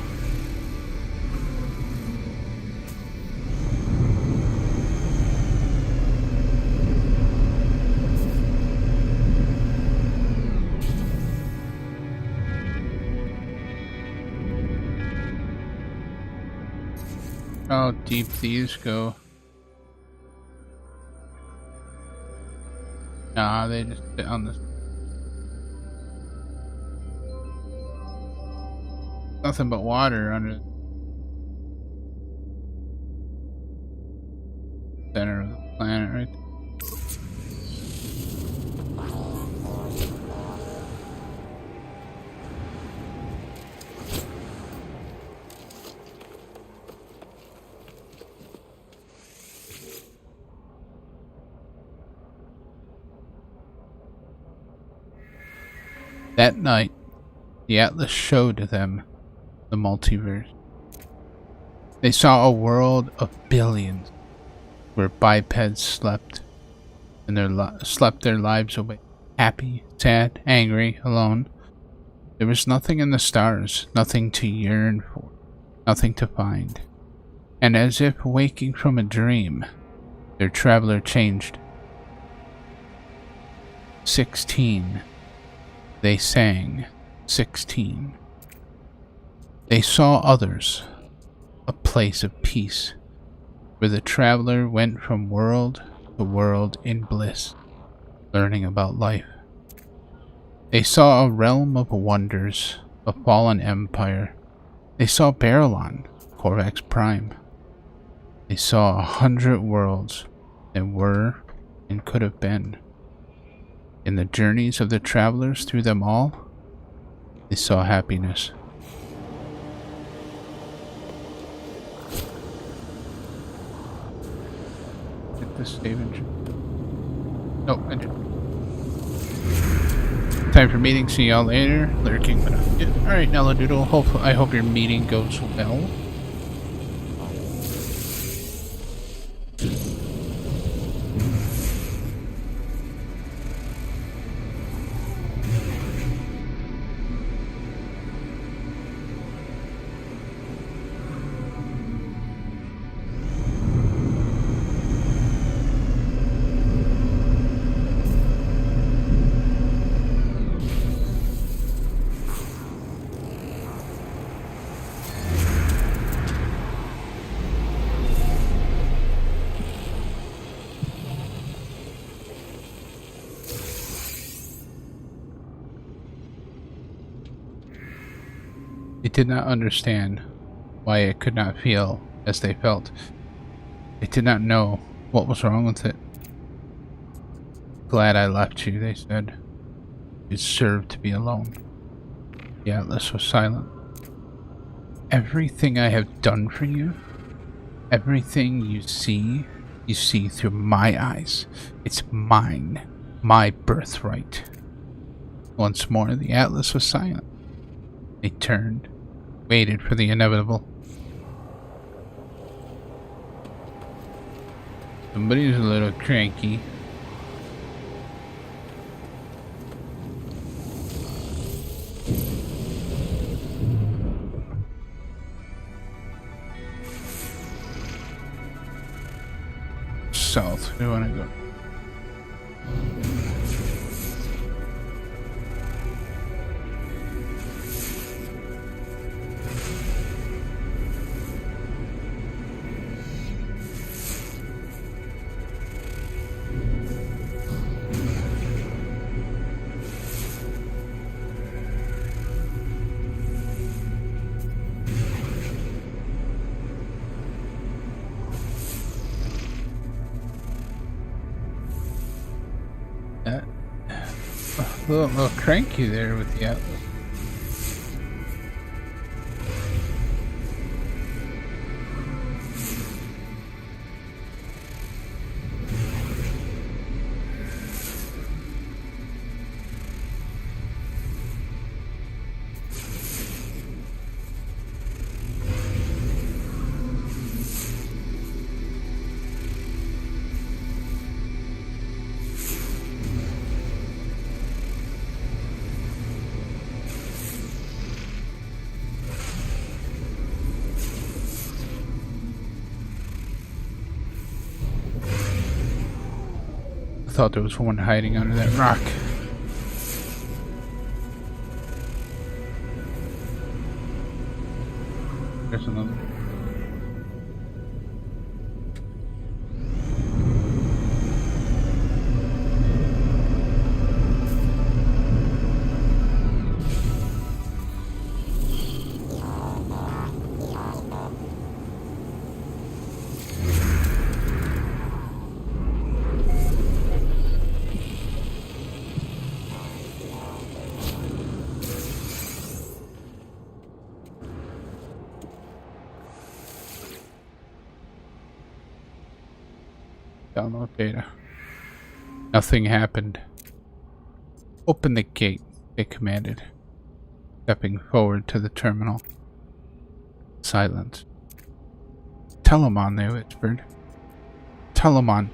How deep these go? Nah, they just sit on this. Nothing but water under the center of the planet right there. That night, the Atlas showed them the multiverse. They saw a world of billions where bipeds slept and slept their lives away. Happy, sad, angry, alone. There was nothing in the stars, nothing to yearn for, nothing to find. And as if waking from a dream, their traveler changed. 16. They sang 16. They saw others, a place of peace, where the traveler went from world to world in bliss, learning about life. They saw a realm of wonders, a fallen empire. They saw Barrelon, Korvax Prime. They saw 100 worlds that were and could have been. In the journeys of the travelers through them all, they saw happiness. Hit the save engine. No, engine. Time for meeting. See y'all later. Lurking, but alright, Nello Doodle. I hope your meeting goes well. It did not understand why it could not feel as they felt. It did not know what was wrong with it. Glad I left you, they said. You deserved to be alone. The Atlas was silent. Everything I have done for you, everything you see through my eyes. It's mine, my birthright. Once more, the Atlas was silent. They turned, waited for the inevitable. Somebody's a little cranky. South, where do you want to go? A little cranky there with the Atlas. I thought there was one hiding under that rock. There's another. Download data. Nothing happened. Open the gate, they commanded. Stepping forward to the terminal. Silence. Telemon, they whispered. Telemon,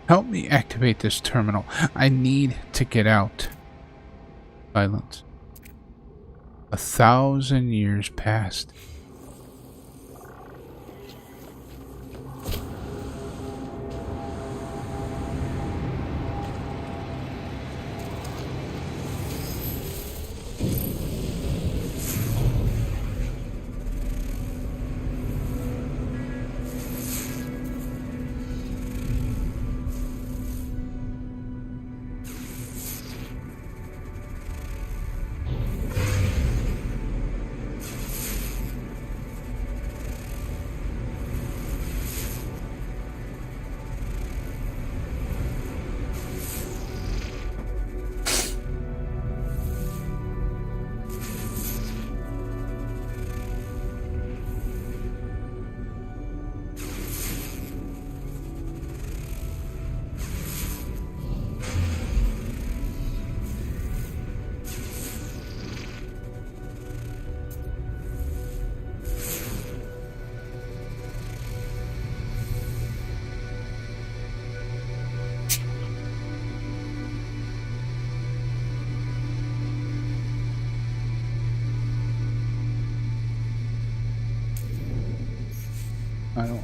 help me activate this terminal. I need to get out. Silence. 1,000 years passed. I don't.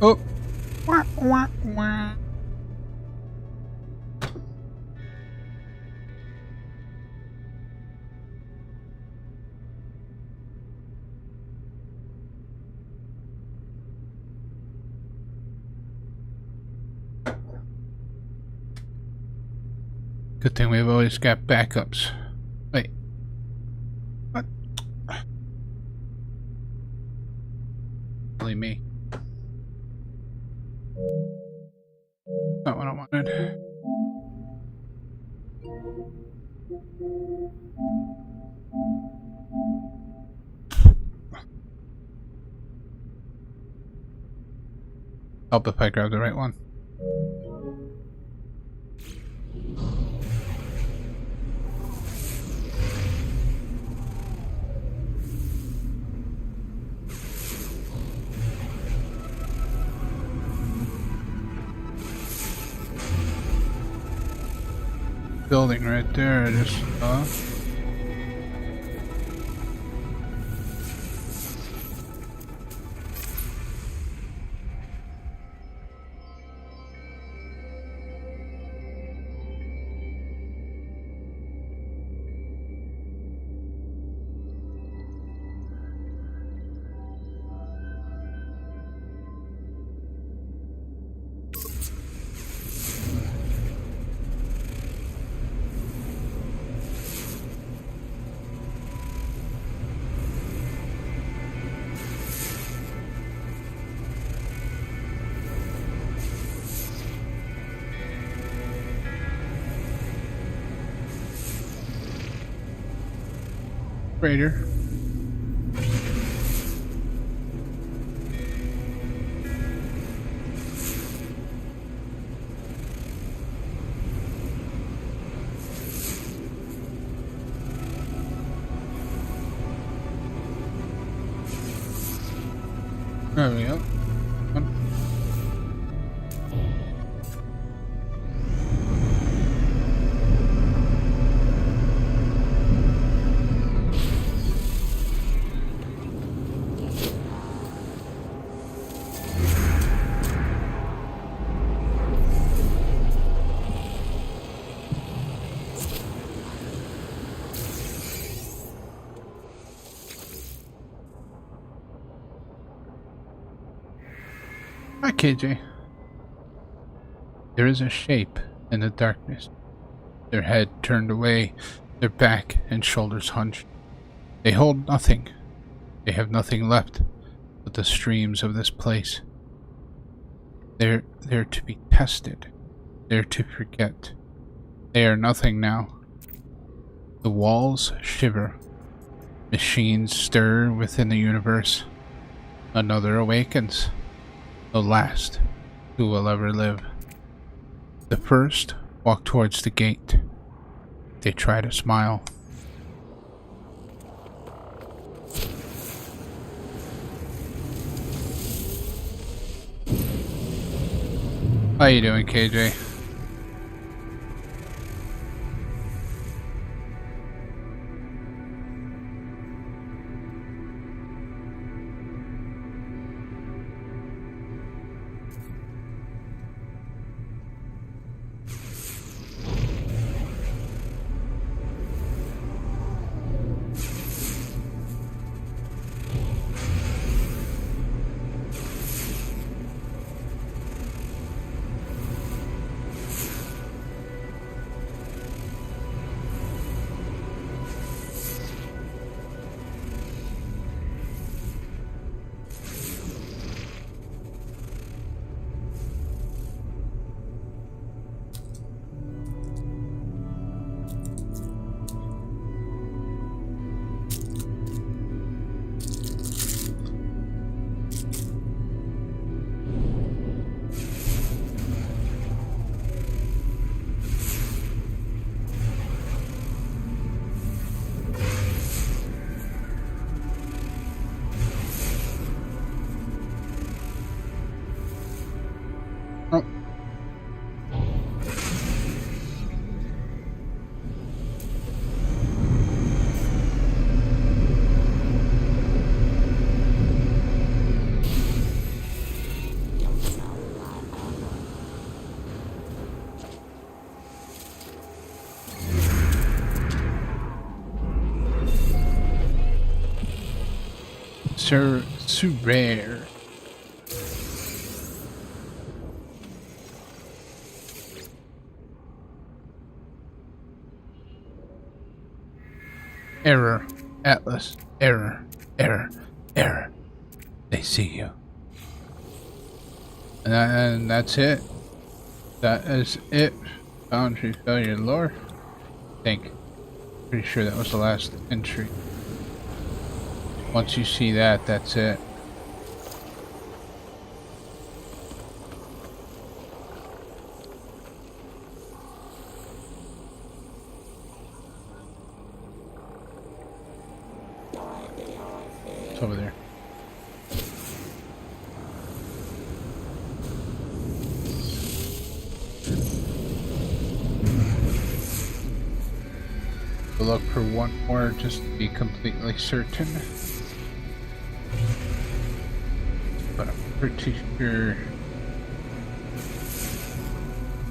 Oh! Wah, wah, wah. Good thing we've always got backups. Wait. What? Only me. Not what I wanted. Help if I grab the right one. Building right there, just freighter. There we go. Hi, KJ. There is a shape in the darkness. Their head turned away, their back and shoulders hunched. They hold nothing. They have nothing left but the streams of this place. They're to be tested. They're to forget. They are nothing now. The walls shiver. Machines stir within the universe. Another awakens. The last who will ever live. The first walk towards the gate. They try to smile. How you doing, KJ? Rare. Error. Atlas. Error. Error. Error. They see you. And that's it. That is it. Boundary failure lore. I think. Pretty sure that was the last entry. Once you see that, that's it. It's over there. We'll look for one more just to be completely certain. But I'm pretty sure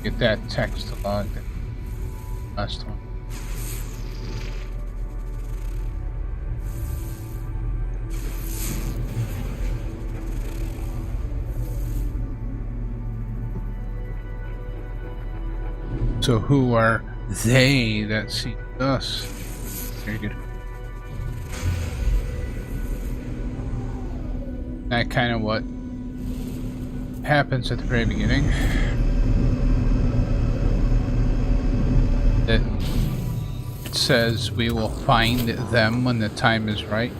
get that text log. Last one. So who are they that see us? Very good. That kind of what happens at the very beginning. That it says we will find them when the time is right.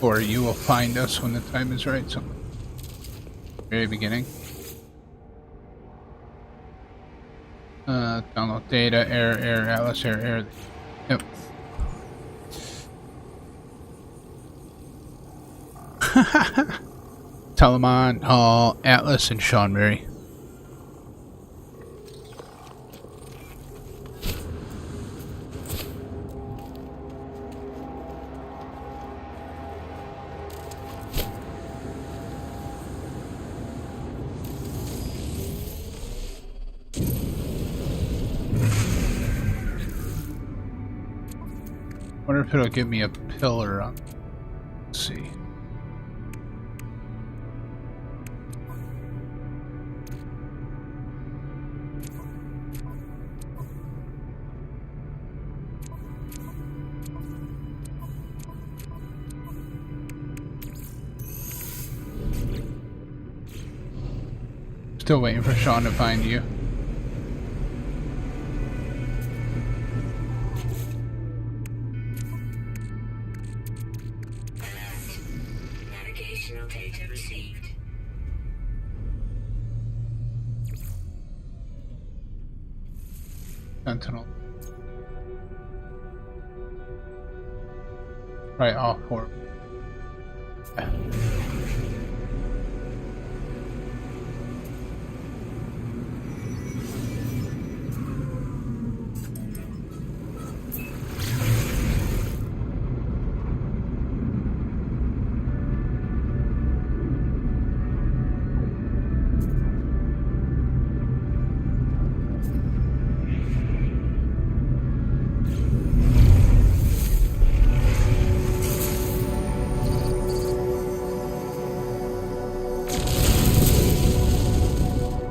Or you will find us when the time is right. So, very beginning. Download data, error, Atlas, error. Yep. Telemon, Atlas, and Sean Murray. Wonder if it'll give me a pillar on. Let's see. Still waiting for Sean to find you. Navigational data received. Sentinel. Right, all four.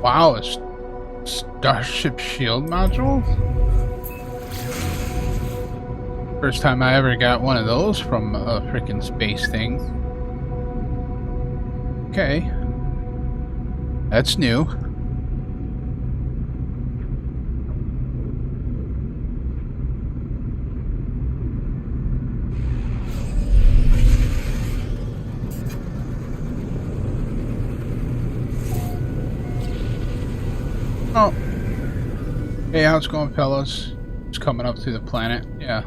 Wow, a Starship Shield module? First time I ever got one of those from a freaking space thing. Okay. That's new. Oh. Hey, how's it going, fellas? Just coming up through the planet. Yeah.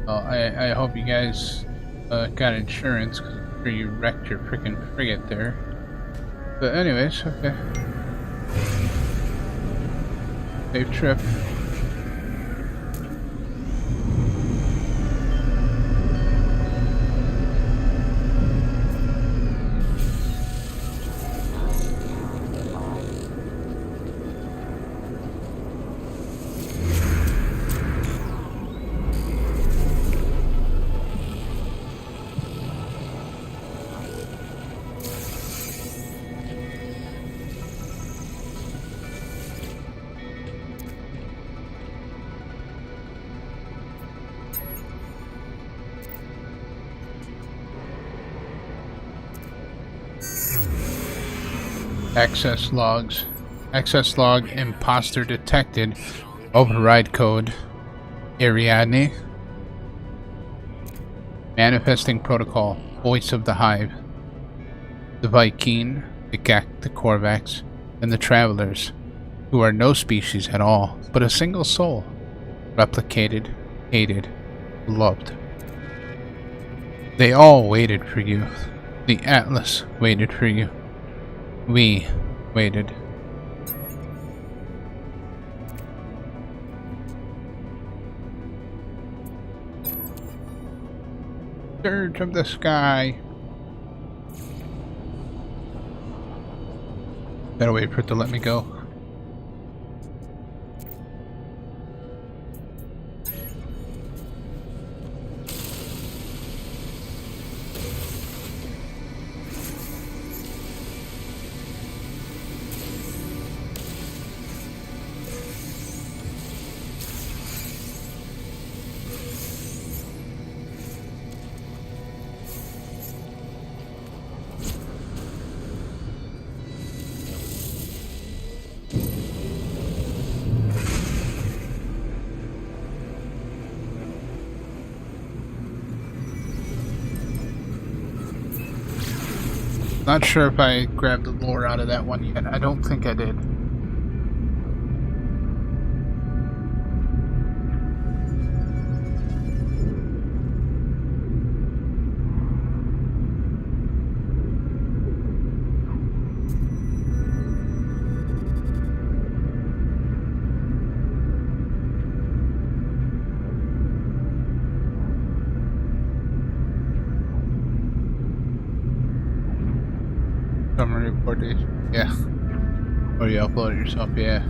Well, I hope you guys got insurance, because I'm sure you wrecked your freaking frigate there. But anyways, okay. Safe trip. Access logs. Access log imposter detected. Override code. Ariadne. Manifesting protocol. Voice of the Hive. The Viking, the Gak, the Korvax, and the Travelers, who are no species at all, but a single soul. Replicated, hated, loved. They all waited for you. The Atlas waited for you. We waited. Surge of the sky. Gotta wait for it to let me go. Not sure if I grabbed the lore out of that one yet. I don't think I did. Summary report days. Yeah. Or you upload it yourself, yeah.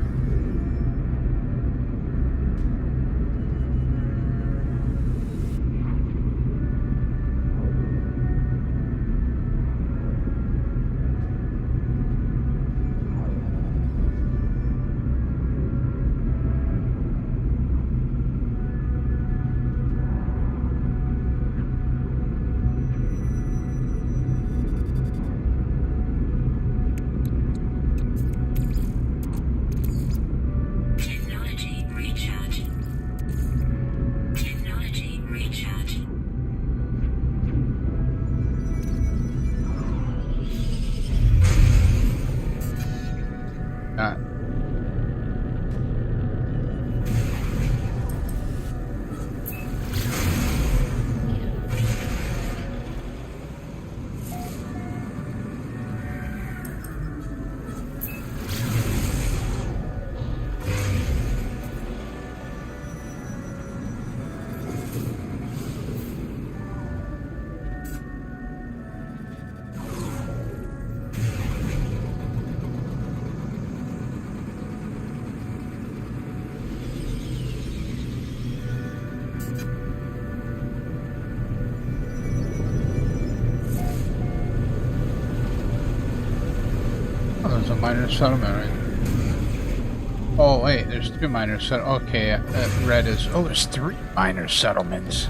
There's a minor settlement, right? Oh, wait, there's two minor settlements. Okay, red is... Oh, there's 3 minor settlements.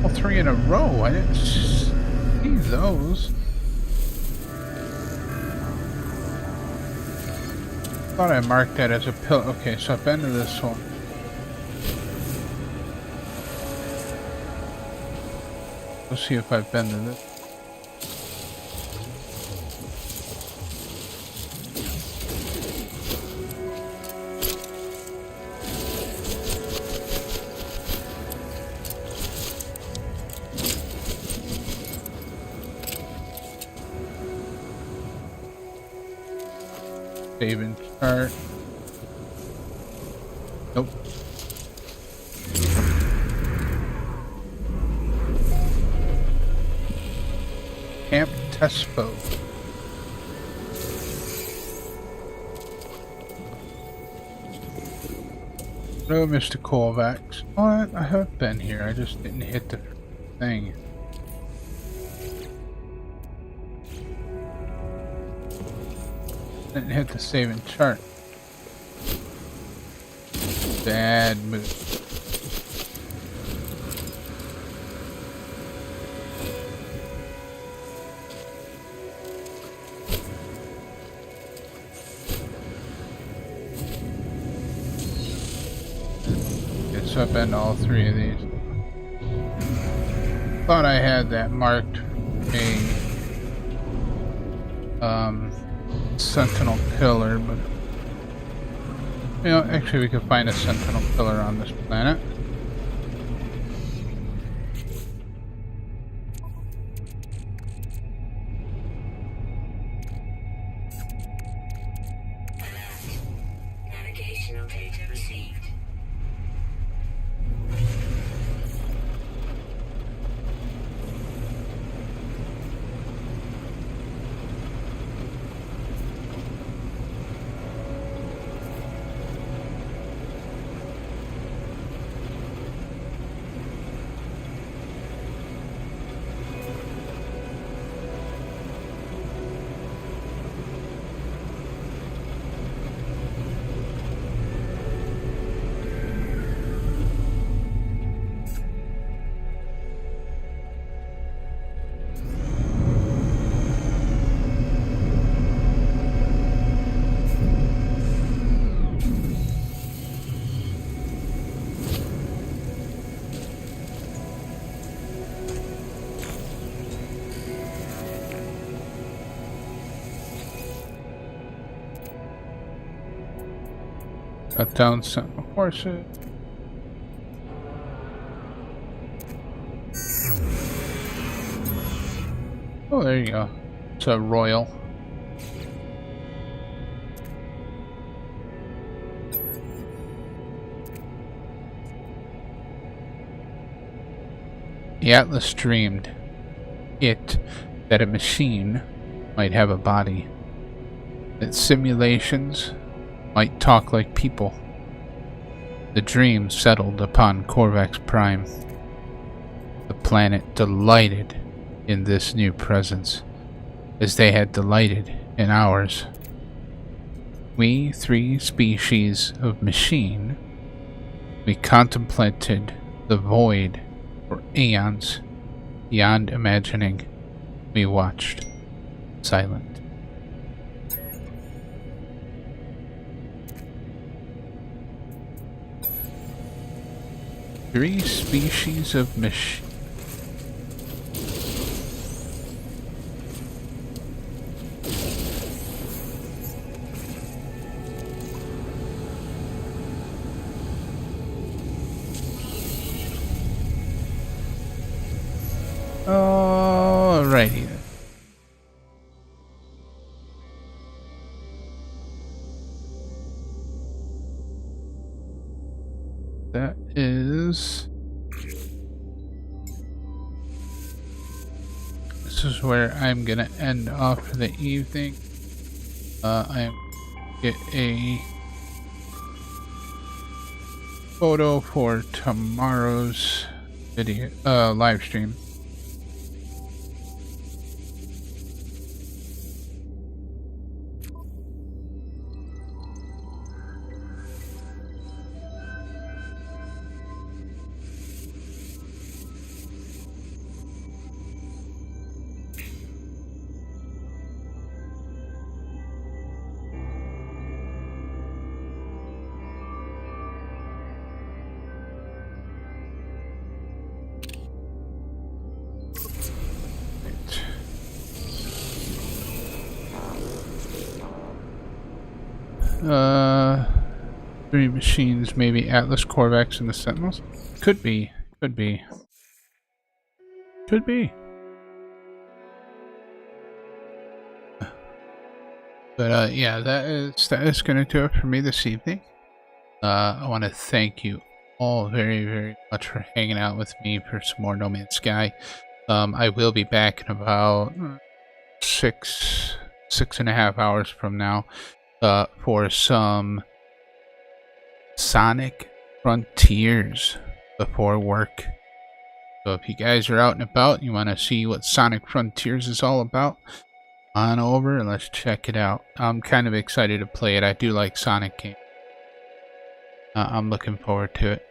All 3 in a row. I didn't see those. Thought I marked that as a pill. Okay, so I've been to this one. Let's see if I've been to this. Save and chart. Nope. Camp Tespo. Hello, Mr. Korvax. What? I have been here. I just didn't hit the thing. Didn't hit the save and chart. Bad move. so I've been to all three of these. Thought I had that marked a sentinel pillar, but you know, actually we could find a sentinel pillar on this planet. Navigational data received. Got down sentinel horses. Oh, there you go. It's a royal. The Atlas dreamed that a machine might have a body, that simulations might talk like people. The dream settled upon Corvax Prime. The planet delighted in this new presence, as they had delighted in ours. We three species of machine, we contemplated the void for aeons. Beyond imagining, we watched, silent. Three species of machine. Alrighty then. That is... This is where I'm gonna end off for the evening. I'm get a photo for tomorrow's video live stream. Three machines, maybe Atlas, Corvax, and the Sentinels? Could be. Could be. Could be. But yeah, that is gonna do it for me this evening. I want to thank you all very, very much for hanging out with me for some more No Man's Sky. I will be back in about 6.5 hours from now for some Sonic Frontiers before work. So if you guys are out and about and you want to see what Sonic Frontiers is all about, on over and let's check it out. I'm kind of excited to play it. I do like Sonic games. I'm looking forward to it.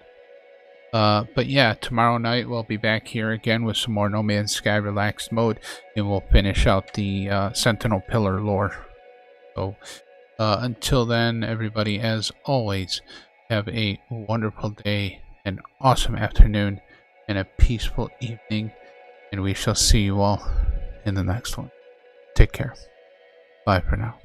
But yeah, tomorrow night we'll be back here again with some more No Man's Sky Relaxed Mode, and we'll finish out the Sentinel Pillar lore. So until then, everybody, as always, have a wonderful day an awesome afternoon and a peaceful evening, and we shall see you all in the next one. Take care. Bye for now.